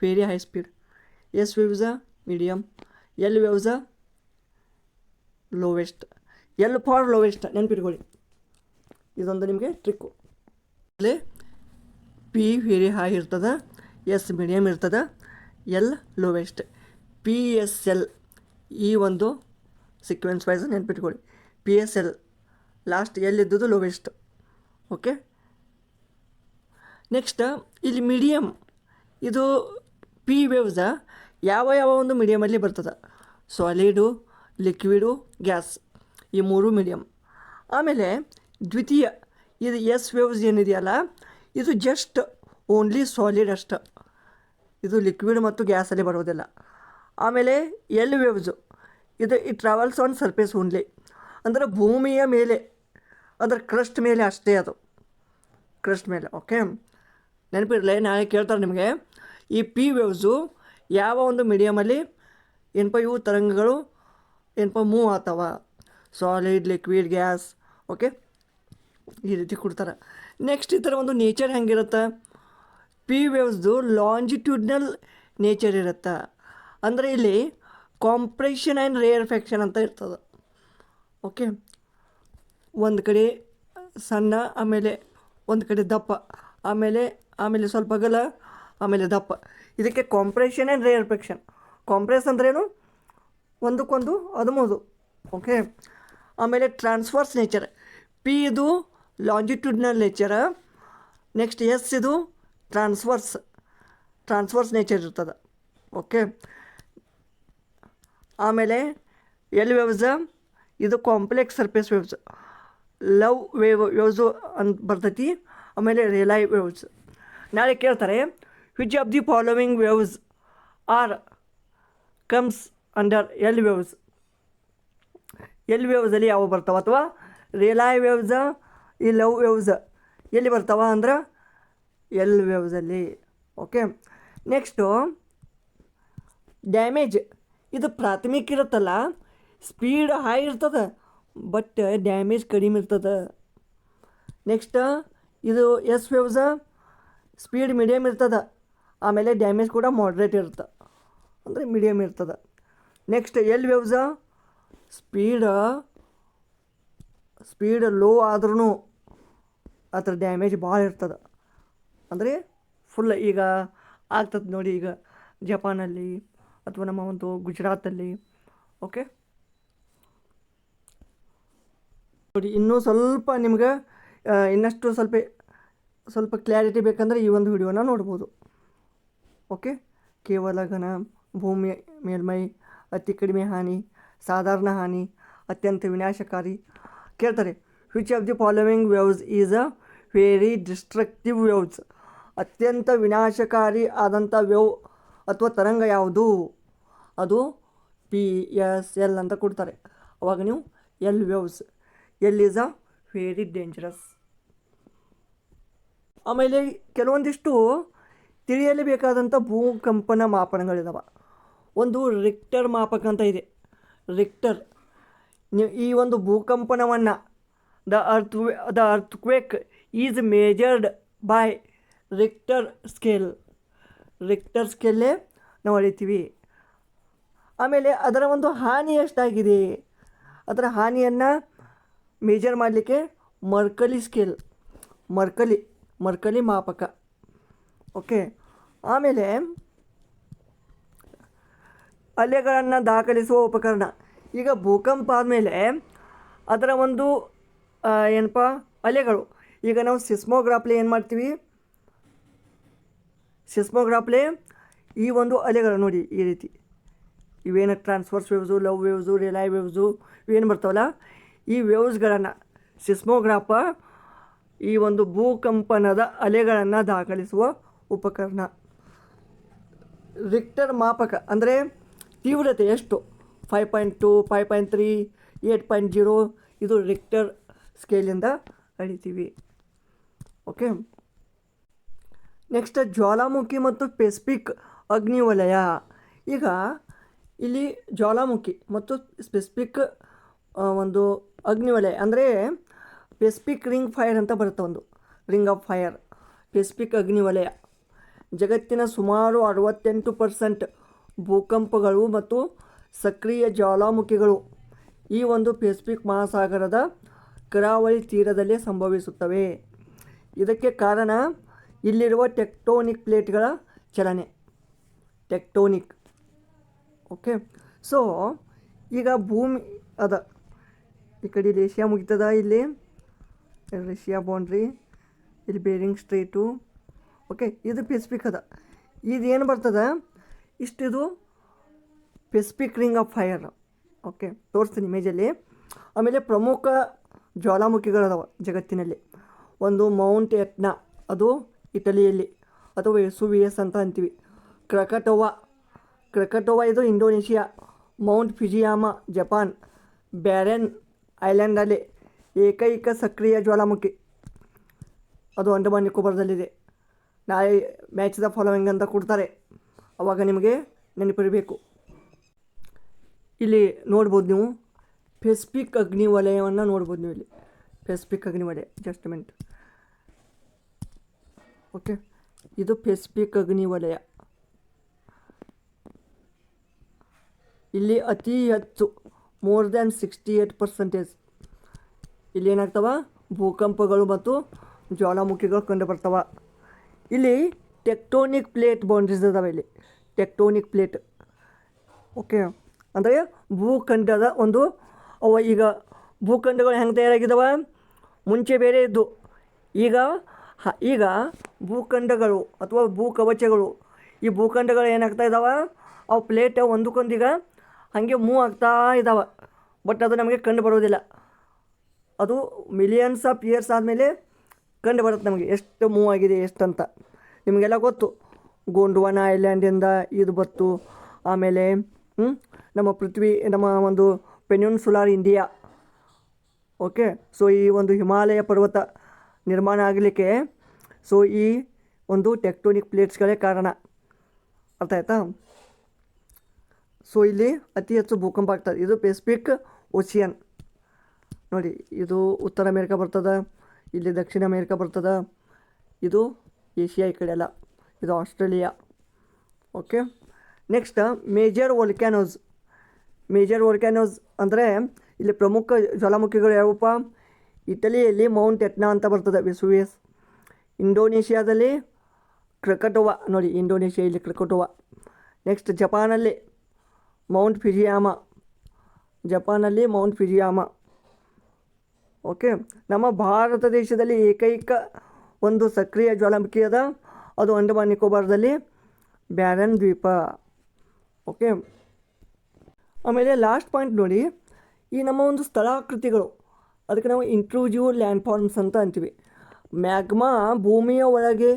very high speed. S waves medium, L waves lowest. L for lowest ನೆನ್ಪಿಟ್ಕೊಳ್ಳಿ, ಇದೊಂದು ನಿಮಗೆ ಟ್ರಿಕ್ಕು. ಅಲ್ಲಿ ಪಿ ವೆರಿ ಹೈ ಇರ್ತದೆ, ಎಸ್ ಮೀಡಿಯಮ್ ಇರ್ತದೆ, L lowest. P S L ಈ ಒಂದು ಸೀಕ್ವೆನ್ಸ್ ವೈಸ್ ನೆನ್ಪಿಟ್ಕೊಳ್ಳಿ. P S L last L ಇದ್ದದ್ದು ಲೋವೆಸ್ಟ್. ಓಕೆ, ನೆಕ್ಸ್ಟ್ ಇಲ್ಲಿ ಮೀಡಿಯಮ್, ಇದು ಪಿ ವೇವ್ಸ ಯಾವ ಒಂದು ಮೀಡಿಯಮಲ್ಲಿ ಬರ್ತದೆ, ಸಾಲಿಡು, ಲಿಕ್ವಿಡು, ಗ್ಯಾಸ್, ಈ 3 ಮೀಡಿಯಮ್. ಆಮೇಲೆ ದ್ವಿತೀಯ, ಇದು ಎಸ್ ವೇವ್ಸ್ ಏನಿದೆಯಲ್ಲ, ಇದು ಜಸ್ಟ್ ಓನ್ಲಿ ಸಾಲಿಡ್ ಅಷ್ಟು, ಇದು ಲಿಕ್ವಿಡ್ ಮತ್ತು ಗ್ಯಾಸಲ್ಲಿ ಬರೋದಿಲ್ಲ. ಆಮೇಲೆ ಎಲ್ ವೇವ್ಸು, ಇದು ಟ್ರಾವೆಲ್ಸ್ ಆನ್ ಸರ್ಫೇಸ್ ಓನ್ಲಿ, ಅಂದರೆ ಭೂಮಿಯ ಮೇಲೆ, ಅದರ ಕ್ರಸ್ಟ್ ಮೇಲೆ ಅಷ್ಟೇ, ಅದು ಕ್ರಸ್ಟ್ ಮೇಲೆ. ಓಕೆ, ನೆನಪಿರಲಿ, ನಾಳೆ ಕೇಳ್ತಾರೆ ನಿಮಗೆ ಈ ಪಿ ವೇವ್ಸು ಯಾವ ಒಂದು ಮೀಡಿಯಮಲ್ಲಿ ಏನಪ್ಪ ಇವು ತರಂಗಗಳು ಏನಪ್ಪ ಮೂವ್ ಆಗ್ತಾವ, ಸಾಲಿಡ್, ಲಿಕ್ವಿಡ್, ಗ್ಯಾಸ್. ಓಕೆ, ಈ ರೀತಿ ಕೊಡ್ತಾರೆ. ನೆಕ್ಸ್ಟ್ ಈ ಥರ ಒಂದು ನೇಚರ್ ಹೆಂಗಿರುತ್ತೆ, ಪಿ ವೇವ್ಸ್ದು ಲಾಂಜಿಟ್ಯೂಡ್ನಲ್ ನೇಚರ್ ಇರುತ್ತೆ. ಅಂದರೆ ಇಲ್ಲಿ ಕಾಂಪ್ರೆಷನ್ ಆ್ಯಂಡ್ ರೇರ್ಫೆಕ್ಷನ್ ಅಂತ ಇರ್ತದೆ. ಓಕೆ, ಒಂದು ಕಡೆ ಸಣ್ಣ, ಆಮೇಲೆ ಒಂದು ಕಡೆ ದಪ್ಪ, ಆಮೇಲೆ ಸ್ವಲ್ಪ ಅಗಲ, ಆಮೇಲೆ ದಪ್ಪ. ಇದಕ್ಕೆ ಕಾಂಪ್ರೆಷನ್ ಆ್ಯಂಡ್ ರೇರ್ಫೆಕ್ಷನ್. ಕಾಂಪ್ರೆಸ್ ಅಂದ್ರೇನು, ಒಂದಕ್ಕೊಂದು ಅದುಮೋದು. ಓಕೆ, ಆಮೇಲೆ ಟ್ರಾನ್ಸ್ಫರ್ಸ್ ನೇಚರ್. ಪಿ ಇದು ಲಾಂಜಿಟ್ಯೂಡ್ನಲ್ ನೇಚರ, ನೆಕ್ಸ್ಟ್ ಎಸ್ ಇದು ಟ್ರಾನ್ಸ್ಫರ್ಸ್ ನೇಚರ್ ಇರ್ತದೆ. ಓಕೆ, ಆಮೇಲೆ ಎಲ್ ವೇವ್ಸ ಇದು complex surface waves, love waves ಅಂತ ಬರ್ತೈತಿ. ಆಮೇಲೆ ರೇಲೈ ವೇವ್ಸ್. ನಾಳೆ ಕೇಳ್ತಾರೆ, which of the following waves are comes under L waves. L ವೇವ್ಸಲ್ಲಿ ಯಾವ ಬರ್ತಾವ, ಅಥವಾ ರೇಲೈ ವೇವ್ಸ, ಈ ಲವ್ ವೇವ್ಸ್ ಎಲ್ಲಿ ಬರ್ತಾವ ಅಂದ್ರೆ ಎಲ್ ವೇವ್ಸಲ್ಲಿ. Okay, next damage. ಇದು ಪ್ರಾಥಮಿಕ ಇರುತ್ತಲ್ಲ, ಸ್ಪೀಡ್ ಹೈ ಇರ್ತದೆ, ಬಟ್ ಡ್ಯಾಮೇಜ್ ಕಡಿಮೆ ಇರ್ತದೆ. ನೆಕ್ಸ್ಟ್ ಇದು ಎಸ್ ವೇವ್ಸ ಸ್ಪೀಡ್ ಮೀಡಿಯಮ್ ಇರ್ತದೆ, ಆಮೇಲೆ ಡ್ಯಾಮೇಜ್ ಕೂಡ ಮಾಡ್ರೇಟ್ ಇರುತ್ತೆ, ಅಂದರೆ ಮೀಡಿಯಮ್ ಇರ್ತದೆ. ನೆಕ್ಸ್ಟ್ ಎಲ್ ವೇವ್ಸ ಸ್ಪೀಡ್ ಲೋ ಆದ್ರೂ ಅದ್ರ ಡ್ಯಾಮೇಜ್ ಭಾಳ ಇರ್ತದೆ, ಅಂದರೆ ಫುಲ್. ಈಗ ಆಗ್ತದೆ ನೋಡಿ, ಈಗ ಜಪಾನಲ್ಲಿ ಅಥವಾ ನಮ್ಮ ಒಂದು ಗುಜರಾತಲ್ಲಿ. ಓಕೆ ನೋಡಿ, ಇನ್ನೂ ಸ್ವಲ್ಪ ನಿಮ್ಗೆ ಇನ್ನಷ್ಟು ಸ್ವಲ್ಪ ಕ್ಲಾರಿಟಿ ಬೇಕಂದರೆ ಈ ಒಂದು ವಿಡಿಯೋನ ನೋಡ್ಬೋದು. ಓಕೆ, ಕೇವಲ ಘನ, ಭೂಮಿ ಮೇಲ್ಮೈ, ಅತಿ ಕಡಿಮೆ ಹಾನಿ, ಸಾಧಾರಣ ಹಾನಿ, ಅತ್ಯಂತ ವಿನಾಶಕಾರಿ. ಕೇಳ್ತಾರೆ, which of the following waves is a very destructive waves. ಅತ್ಯಂತ ವಿನಾಶಕಾರಿ ಆದಂಥ ವೇವ್ ಅಥವಾ ತರಂಗ ಯಾವುದು, ಅದು ಪಿ ಎಸ್ ಎಲ್ ಅಂತ ಕೊಡ್ತಾರೆ. ಅವಾಗ ನೀವು L waves, L is a very dangerous. ಆಮೇಲೆ ಕೆಲವೊಂದಿಷ್ಟು ತಿಳಿಯಲೇಬೇಕಾದಂಥ ಭೂಕಂಪನ ಮಾಪನಗಳಿದಾವೆ. ಒಂದು ರಿಕ್ಟರ್ ಮಾಪಕ ಅಂತ ಇದೆ. ರಿಕ್ಟರ್ ಈ ಒಂದು ಭೂಕಂಪನವನ್ನು the earthquake is measured by Richter ಸ್ಕೇಲೇ ನಾವು ಅಳಿತೀವಿ. ಆಮೇಲೆ ಅದರ ಒಂದು ಹಾನಿ ಎಷ್ಟಾಗಿದೆ, ಅದರ ಹಾನಿಯನ್ನು ಮೇಜರ್ ಮಾಡಲಿಕ್ಕೆ ಮರ್ಕಲಿ ಸ್ಕೇಲ್, ಮರ್ಕಲಿ ಮಾಪಕ. ಓಕೆ. ಆಮೇಲೆ ಅಲೆಗಳನ್ನು ದಾಖಲಿಸುವ ಉಪಕರಣ. ಈಗ ಭೂಕಂಪ ಆದಮೇಲೆ ಅದರ ಒಂದು ಏನಪ್ಪ ಅಲೆಗಳು, ಈಗ ನಾವು ಸಿಸ್ಮೋಗ್ರಾಫ್ಲಿ ಏನು ಮಾಡ್ತೀವಿ, ಸಿಸ್ಮೋಗ್ರಾಫ್ಲಿ ಈ ಒಂದು ಅಲೆಗಳು ನೋಡಿ ಈ ರೀತಿ ಇವೇನು transverse waves, love waves, Rayleigh waves ಇವೇನು ಬರ್ತಾವಲ್ಲ, ಈ ವೇವ್ಸ್ಗಳನ್ನು ಸಿಸ್ಮೋಗ್ರಾಫ ಈ ಒಂದು ಭೂಕಂಪನದ ಅಲೆಗಳನ್ನು ದಾಖಲಿಸುವ ಉಪಕರಣ. ರಿಕ್ಟರ್ ಮಾಪಕ ಅಂದರೆ ತೀವ್ರತೆ ಎಷ್ಟು, 5.2, 5.3, 8.0 ಇದು ರಿಕ್ಟರ್ ಸ್ಕೇಲಿಂದ ಅಳಿತೀವಿ. ಓಕೆ. ನೆಕ್ಸ್ಟ್ ಜ್ವಾಲಾಮುಖಿ ಮತ್ತು ಪೆಸಿಫಿಕ್ ಅಗ್ನಿವಲಯ. ಈಗ ಇಲ್ಲಿ ಜ್ವಾಲಾಮುಖಿ ಮತ್ತು ಸ್ಪೆಸಿಫಿಕ್ ಒಂದು ಅಗ್ನಿವಲಯ ಅಂದರೆ ಪೆಸಿಫಿಕ್ ರಿಂಗ್ ಫೈರ್ ಅಂತ ಬರುತ್ತೆ, ಒಂದು ರಿಂಗ್ ಆಫ್ ಫೈರ್. ಪೆಸಿಫಿಕ್ ಅಗ್ನಿವಲಯ ಜಗತ್ತಿನ ಸುಮಾರು 68% ಭೂಕಂಪಗಳು ಮತ್ತು ಸಕ್ರಿಯ ಜ್ವಾಲಾಮುಖಿಗಳು ಈ ಒಂದು ಪೆಸಿಫಿಕ್ ಮಹಾಸಾಗರದ ಕರಾವಳಿ ತೀರದಲ್ಲೇ ಸಂಭವಿಸುತ್ತವೆ. ಇದಕ್ಕೆ ಕಾರಣ ಇಲ್ಲಿರುವ ಟೆಕ್ಟೋನಿಕ್ ಪ್ಲೇಟ್ಗಳ ಚಲನೆ, ಟೆಕ್ಟೋನಿಕ್. ಓಕೆ. ಸೊ ಈಗ ಭೂಮಿ ಅದ ಈ ಕಡೆ ಏಷ್ಯಾ ಮುಗಿತದ, ಇಲ್ಲಿ ರಷ್ಯಾ ಬೌಂಡ್ರಿ, ಇಲ್ಲಿ ಬೇರಿಂಗ್ ಸ್ಟ್ರೇಟು. ಓಕೆ. ಇದು ಪೆಸಿಫಿಕ್ ಅದ, ಇದೇನು ಬರ್ತದೆ ಇಷ್ಟಿದು Pacific ring of fire. Okay, ತೋರಿಸ್ತೀನಿ ಇಮೇಜಲ್ಲಿ. ಆಮೇಲೆ ಪ್ರಮುಖ ಜ್ವಾಲಾಮುಖಿಗಳದಾವ ಜಗತ್ತಿನಲ್ಲಿ. ಒಂದು ಮೌಂಟ್ ಎಟ್ನಾ, ಅದು ಇಟಲಿಯಲ್ಲಿ, ಅಥವಾ ವೆಸುವಿಯಸ್ ಅಂತ ಅಂತೀವಿ. ಕ್ರಕಟೋವಾ ಇದು Indonesia. Mount Fujiyama Japan. Barren ಐಲ್ಯಾಂಡಲ್ಲಿ ಏಕೈಕ ಸಕ್ರಿಯ ಜ್ವಾಲಾಮುಖಿ, ಅದು ಅಂಡಮಾನ್ ನಿಕೋಬಾರ್ದಲ್ಲಿದೆ. ನಾಳೆ ಮ್ಯಾಚ್ ದ ಫಾಲೋವಿಂಗ್ ಅಂತ ಕೊಡ್ತಾರೆ, ಅವಾಗ ನಿಮಗೆ ನೆನಪಿರಬೇಕು. ಇಲ್ಲಿ ನೋಡ್ಬೋದು ನೀವು ಪೆಸಿಫಿಕ್ ಅಗ್ನಿವಲಯವನ್ನು ನೋಡ್ಬೋದು ನೀವು ಇಲ್ಲಿ, ಪೆಸಿಫಿಕ್ ಅಗ್ನಿವಲಯ. Just minute. ಓಕೆ, ಇದು ಪೆಸಿಫಿಕ್ ಅಗ್ನಿವಲಯ. ಇಲ್ಲಿ ಅತಿ ಹೆಚ್ಚು ಮೋರ್ ದ್ಯಾನ್ 68% ಇಲ್ಲಿ ಏನಾಗ್ತವ ಭೂಕಂಪಗಳು ಮತ್ತು ಜ್ವಾಲಾಮುಖಿಗಳು ಕಂಡು ಬರ್ತಾವ. ಇಲ್ಲಿ ಟೆಕ್ಟೋನಿಕ್ ಪ್ಲೇಟ್ ಬೌಂಡ್ರೀಸ್ ಅದಾವೆ, ಇಲ್ಲಿ ಟೆಕ್ಟೋನಿಕ್ ಪ್ಲೇಟ್. ಓಕೆ, ಅಂದರೆ ಭೂಖಂಡದ ಒಂದು ಅವ ಈಗ ಭೂಖಂಡಗಳು ಹೆಂಗೆ ತಯಾರಾಗಿದ್ದಾವೆ, ಮುಂಚೆ ಬೇರೆ ಇದ್ದು, ಈಗ ಭೂಖಂಡಗಳು ಅಥವಾ ಭೂಕವಚಗಳು, ಈ ಭೂಖಂಡಗಳು ಏನಾಗ್ತಾ ಇದ್ದಾವೆ, ಅವು ಪ್ಲೇಟ್ ಒಂದಕ್ಕೊಂದೀಗ ಹಾಗೆ ಮೂವ್ ಆಗ್ತಾ ಇದ್ದಾವೆ. ಬಟ್ ಅದು ನಮಗೆ ಕಂಡು ಬರೋದಿಲ್ಲ. ಅದು ಮಿಲಿಯನ್ಸ್ ಆಫ್ ಇಯರ್ಸ್ ಆದಮೇಲೆ ಕಂಡು ಬರುತ್ತೆ ನಮಗೆ ಎಷ್ಟು ಮೂವ್ ಆಗಿದೆ ಎಷ್ಟು ಅಂತ. ನಿಮಗೆಲ್ಲ ಗೊತ್ತು, ಗೋಂಡ್ವಾನಾ ಐಲ್ಯಾಂಡಿಂದ ಇದು ಬತ್ತು. ಆಮೇಲೆ ನಮ್ಮ ಪೃಥ್ವಿ, ನಮ್ಮ ಒಂದು ಪೆನಿನ್ಸುಲಾರ್ ಇಂಡಿಯಾ. ಓಕೆ, ಸೊ ಈ ಒಂದು ಹಿಮಾಲಯ ಪರ್ವತ ನಿರ್ಮಾಣ ಆಗಲಿಕ್ಕೆ ಸೊ ಈ ಒಂದು ಟೆಕ್ಟೋನಿಕ್ ಪ್ಲೇಟ್ಸ್ಗಳೇ ಕಾರಣ. ಅರ್ಥ ಆಯ್ತಾ? ಸೊ ಇಲ್ಲಿ ಅತಿ ಹೆಚ್ಚು ಭೂಕಂಪ ಆಗ್ತದೆ. ಇದು ಪೆಸಿಫಿಕ್ ಓಷಿಯನ್ ನೋಡಿ, ಇದು ಉತ್ತರ ಅಮೇರಿಕಾ ಬರ್ತದೆ, ಇಲ್ಲಿ ದಕ್ಷಿಣ ಅಮೇರಿಕಾ ಬರ್ತದೆ, ಇದು ಏಷ್ಯಾ ಈ ಕಡೆ ಎಲ್ಲ, ಇದು Australia. Okay, next major ವೋಲ್ಕ್ಯಾನೋಸ್. Major ವೋಲ್ಕ್ಯಾನೋಸ್ ಅಂದರೆ ಇಲ್ಲಿ ಪ್ರಮುಖ ಜ್ವಾಲಾಮುಖಿಗಳು ಯಾವಪ್ಪ, ಇಟಲಿಯಲ್ಲಿ ಮೌಂಟ್ ಎಟ್ನಾ ಅಂತ ಬರ್ತದೆ, ವೆಸುವಿಯಸ್. ಇಂಡೋನೇಷ್ಯಾದಲ್ಲಿ ಕ್ರಕಟೋವಾ ನೋಡಿ, ಇಂಡೋನೇಷ್ಯಾ ಇಲ್ಲಿ ಕ್ರಕಟೋವಾ. ನೆಕ್ಸ್ಟ್ ಜಪಾನಲ್ಲಿ ಮೌಂಟ್ ಫಿಜಿಯಾಮ, ಜಪಾನಲ್ಲಿ ಮೌಂಟ್ ಫಿಜಿಯಾಮ. ಓಕೆ, ನಮ್ಮ ಭಾರತ ದೇಶದಲ್ಲಿ ಏಕೈಕ ಒಂದು ಸಕ್ರಿಯ ಜ್ವಾಲಾಮುಖಿ ಅದ, ಅದು ಅಂಡಮಾನ್ ನಿಕೋಬಾರ್ದಲ್ಲಿ ಬ್ಯಾರನ್ ದ್ವೀಪ. ಓಕೆ, ಆಮೇಲೆ ಲಾಸ್ಟ್ ಪಾಯಿಂಟ್ ನೋಡಿ, ಈ ನಮ್ಮ ಒಂದು ಸ್ಥಳಾಕೃತಿಗಳು, ಅದಕ್ಕೆ ನಾವು ಇಂಟ್ರೂಸಿವ್ ಲ್ಯಾಂಡ್ ಫಾರ್ಮ್ಸ್ ಅಂತ ಅಂತೀವಿ. ಮ್ಯಾಗ್ಮಾ ಭೂಮಿಯ ಒಳಗೆ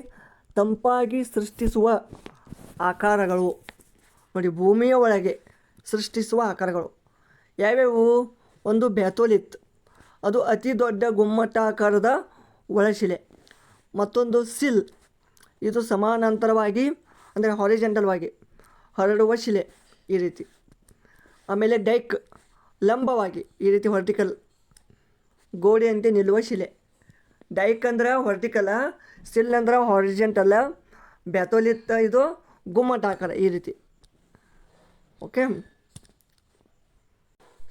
ತಂಪಾಗಿ ಸೃಷ್ಟಿಸುವ ಆಕಾರಗಳು ನೋಡಿ, ಭೂಮಿಯ ಒಳಗೆ ಸೃಷ್ಟಿಸುವ ಆಕಾರಗಳು ಯಾವ್ಯಾವು? ಒಂದು ಬ್ಯಾಥೋಲಿತ್, ಅದು ಅತಿ ದೊಡ್ಡ ಗುಮ್ಮಟಾಕಾರದ ಒಳಶಿಲೆ. ಮತ್ತೊಂದು ಸಿಲ್, ಇದು ಸಮಾನಾಂತರವಾಗಿ ಅಂದರೆ ಹಾರಿಜೆಂಟಲ್ವಾಗಿ ಹರಡುವ ಶಿಲೆ ಈ ರೀತಿ. ಆಮೇಲೆ ಡೈಕ್, ಲಂಬವಾಗಿ ಈ ರೀತಿ ವರ್ಟಿಕಲ್ ಗೋಡೆಯಂತೆ ನಿಲ್ಲುವ ಶಿಲೆ. ಡೈಕ್ ಅಂದ್ರೆ ವರ್ಟಿಕಲ, ಸಿಲ್ ಅಂದ್ರೆ ಹಾರಿಜೆಂಟಲ್ಲ, ಬ್ಯಾಥೋಲಿತ್ ಇದು ಗುಮ್ಮಟಾಕಾರ ಈ ರೀತಿ. Okay,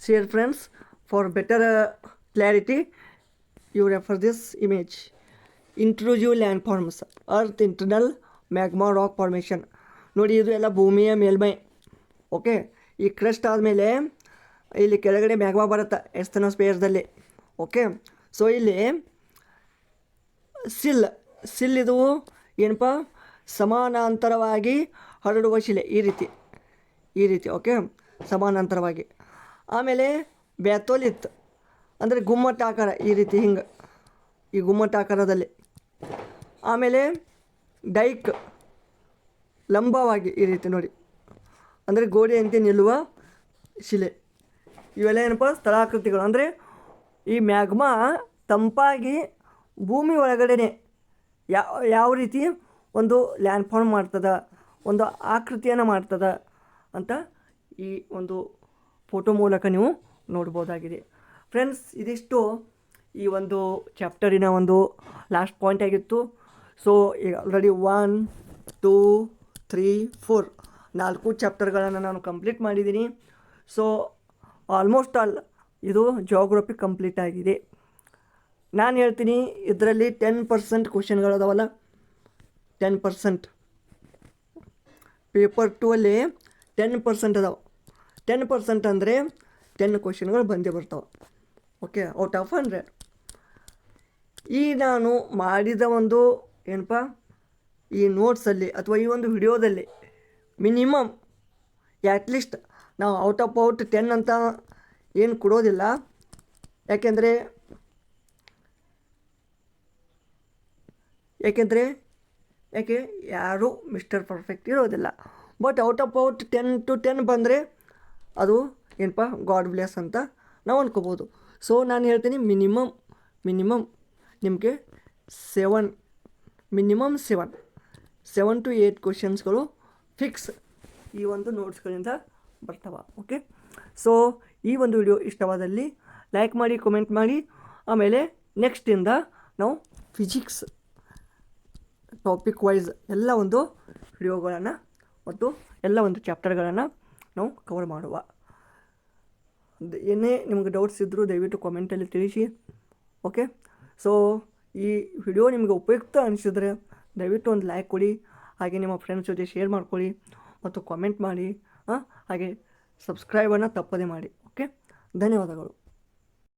share friends. For better clarity, you refer this image. Intrusive landforms, earth internal magma rock formation. ನೋಡಿ ಇದು ಎಲ್ಲ ಭೂಮಿಯ ಮೇಲ್ಮೈ. ಓಕೆ, ಈ ಕ್ರಸ್ಟ್ ಆದಮೇಲೆ ಇಲ್ಲಿ ಕೆಳಗಡೆ ಮ್ಯಾಗ್ಮಾ ಬರುತ್ತೆ ಎಸ್ತನೋಸ್ಪಿಯರ್ದಲ್ಲಿ. ಓಕೆ, ಸೊ ಇಲ್ಲಿ ಸಿಲ್ ಇದು ಏನಪ್ಪ, ಸಮಾನಾಂತರವಾಗಿ ಹರಡುವ ಶಿಲೆ, ಈ ರೀತಿ ಓಕೆ, ಸಮಾನಾಂತರವಾಗಿ. ಆಮೇಲೆ ಬ್ಯಾಥೋಲಿತ್ ಅಂದರೆ ಗುಮ್ಮಟಾಕಾರ, ಈ ರೀತಿ ಹಿಂಗೆ, ಈ ಗುಮ್ಮಟಾಕಾರದಲ್ಲಿ. ಆಮೇಲೆ ಡೈಕ್ ಲಂಬವಾಗಿ, ಈ ರೀತಿ ನೋಡಿ, ಅಂದರೆ ಗೋಡೆಯಂತೆ ನಿಲ್ಲುವ ಶಿಲೆ. ಇವೆಲ್ಲ ಏನಪ್ಪ, ಸ್ಥಳಾಕೃತಿಗಳು. ಅಂದರೆ ಈ ಮ್ಯಾಗ್ಮಾ ತಂಪಾಗಿ ಭೂಮಿ ಒಳಗಡೆ ಯಾವ ರೀತಿ ಒಂದು ಲ್ಯಾಂಡ್ ಫಾರ್ಮ್ ಮಾಡ್ತದೆ, ಒಂದು ಆಕೃತಿಯನ್ನು ಮಾಡ್ತದೆ ಅಂತ ಈ ಒಂದು ಫೋಟೋ ಮೂಲಕ ನೀವು ನೋಡ್ಬೋದಾಗಿದೆ. ಫ್ರೆಂಡ್ಸ್, ಇದಿಷ್ಟು ಈ ಒಂದು ಚಾಪ್ಟರಿನ ಒಂದು ಲಾಸ್ಟ್ ಪಾಯಿಂಟ್ ಆಗಿತ್ತು. ಸೊ ಈಗ ಆಲ್ರೆಡಿ 1, 2, 3, 4 4 ಚಾಪ್ಟರ್ಗಳನ್ನು ನಾನು ಕಂಪ್ಲೀಟ್ ಮಾಡಿದ್ದೀನಿ. ಸೊ ಆಲ್ಮೋಸ್ಟ್ ಆಲ್ ಇದು ಜಿಯೋಗ್ರಫಿ ಕಂಪ್ಲೀಟ್ ಆಗಿದೆ. ನಾನು ಹೇಳ್ತೀನಿ, ಇದರಲ್ಲಿ 10% ಕ್ವಶನ್ಗಳದಾವಲ್ಲ, 10%. ಪೇಪರ್ 2 ಅಲ್ಲಿ 10% ಅದಾವೆ. 10% ಅಂದರೆ 10 ಕ್ವಶನ್ಗಳು ಬಂದೇ ಬರ್ತಾವೆ. Okay, out of 100. ಈ ನಾನು ಮಾಡಿದ ಒಂದು ಏನಪ್ಪ, ಈ ನೋಟ್ಸಲ್ಲಿ ಅಥವಾ ಈ ಒಂದು ವಿಡಿಯೋದಲ್ಲಿ ಮಿನಿಮಮ್ ಅಟ್ಲೀಸ್ಟ್ ನಾವು ಔಟ್ 10 ಅಂತ ಏನು ಕೊಡೋದಿಲ್ಲ. ಯಾಕೆ ಯಾರೂ ಮಿಸ್ಟರ್ ಪರ್ಫೆಕ್ಟ್ ಇರೋದಿಲ್ಲ. ಬಟ್ ಔಟ್ 10 to 10 ಬಂದರೆ ಅದು ಏನಪ್ಪ, ಗಾಡ್ ಬ್ಲೆಸ್ ಅಂತ ನಾವು ಅನ್ಕೋಬೋದು. ಸೊ ನಾನು ಹೇಳ್ತೀನಿ, ಮಿನಿಮಮ್ ನಿಮಗೆ 7 to 8 ಕ್ವಶನ್ಸ್ಗಳು ಫಿಕ್ಸ್ ಈ ಒಂದು ನೋಟ್ಸ್ಗಳಿಂದ ಬರ್ತಾವೆ. ಓಕೆ, ಸೊ ಈ ಒಂದು ವಿಡಿಯೋ ಇಷ್ಟವಾದಲ್ಲಿ ಲೈಕ್ ಮಾಡಿ, ಕಮೆಂಟ್ ಮಾಡಿ. ಆಮೇಲೆ ನೆಕ್ಸ್ಟಿಂದ ನಾವು ಫಿಸಿಕ್ಸ್ ಟಾಪಿಕ್ ವೈಸ್ ಎಲ್ಲ ಒಂದು ವಿಡಿಯೋಗಳನ್ನು ಮತ್ತು ಎಲ್ಲ ಒಂದು ಚಾಪ್ಟರ್ಗಳನ್ನು ನಾವು ಕವರ್ ಮಾಡುವ. ಏನೇ ನಿಮಗೆ ಡೌಟ್ಸ್ ಇದ್ದರೂ ದಯವಿಟ್ಟು ಕಾಮೆಂಟಲ್ಲಿ ತಿಳಿಸಿ. ಓಕೆ, ಸೊ ಈ ವಿಡಿಯೋ ನಿಮಗೆ ಉಪಯುಕ್ತ ಅನಿಸಿದರೆ ದಯವಿಟ್ಟು ಒಂದು ಲೈಕ್ ಕೊಡಿ, ಹಾಗೆ ನಿಮ್ಮ ಫ್ರೆಂಡ್ಸ್ ಜೊತೆ ಶೇರ್ ಮಾಡ್ಕೊಳ್ಳಿ ಮತ್ತು ಕಾಮೆಂಟ್ ಮಾಡಿ. ಹಾಗೆ ಸಬ್ಸ್ಕ್ರೈಬನ್ನು ತಪ್ಪದೇ ಮಾಡಿ. ಓಕೆ, ಧನ್ಯವಾದಗಳು.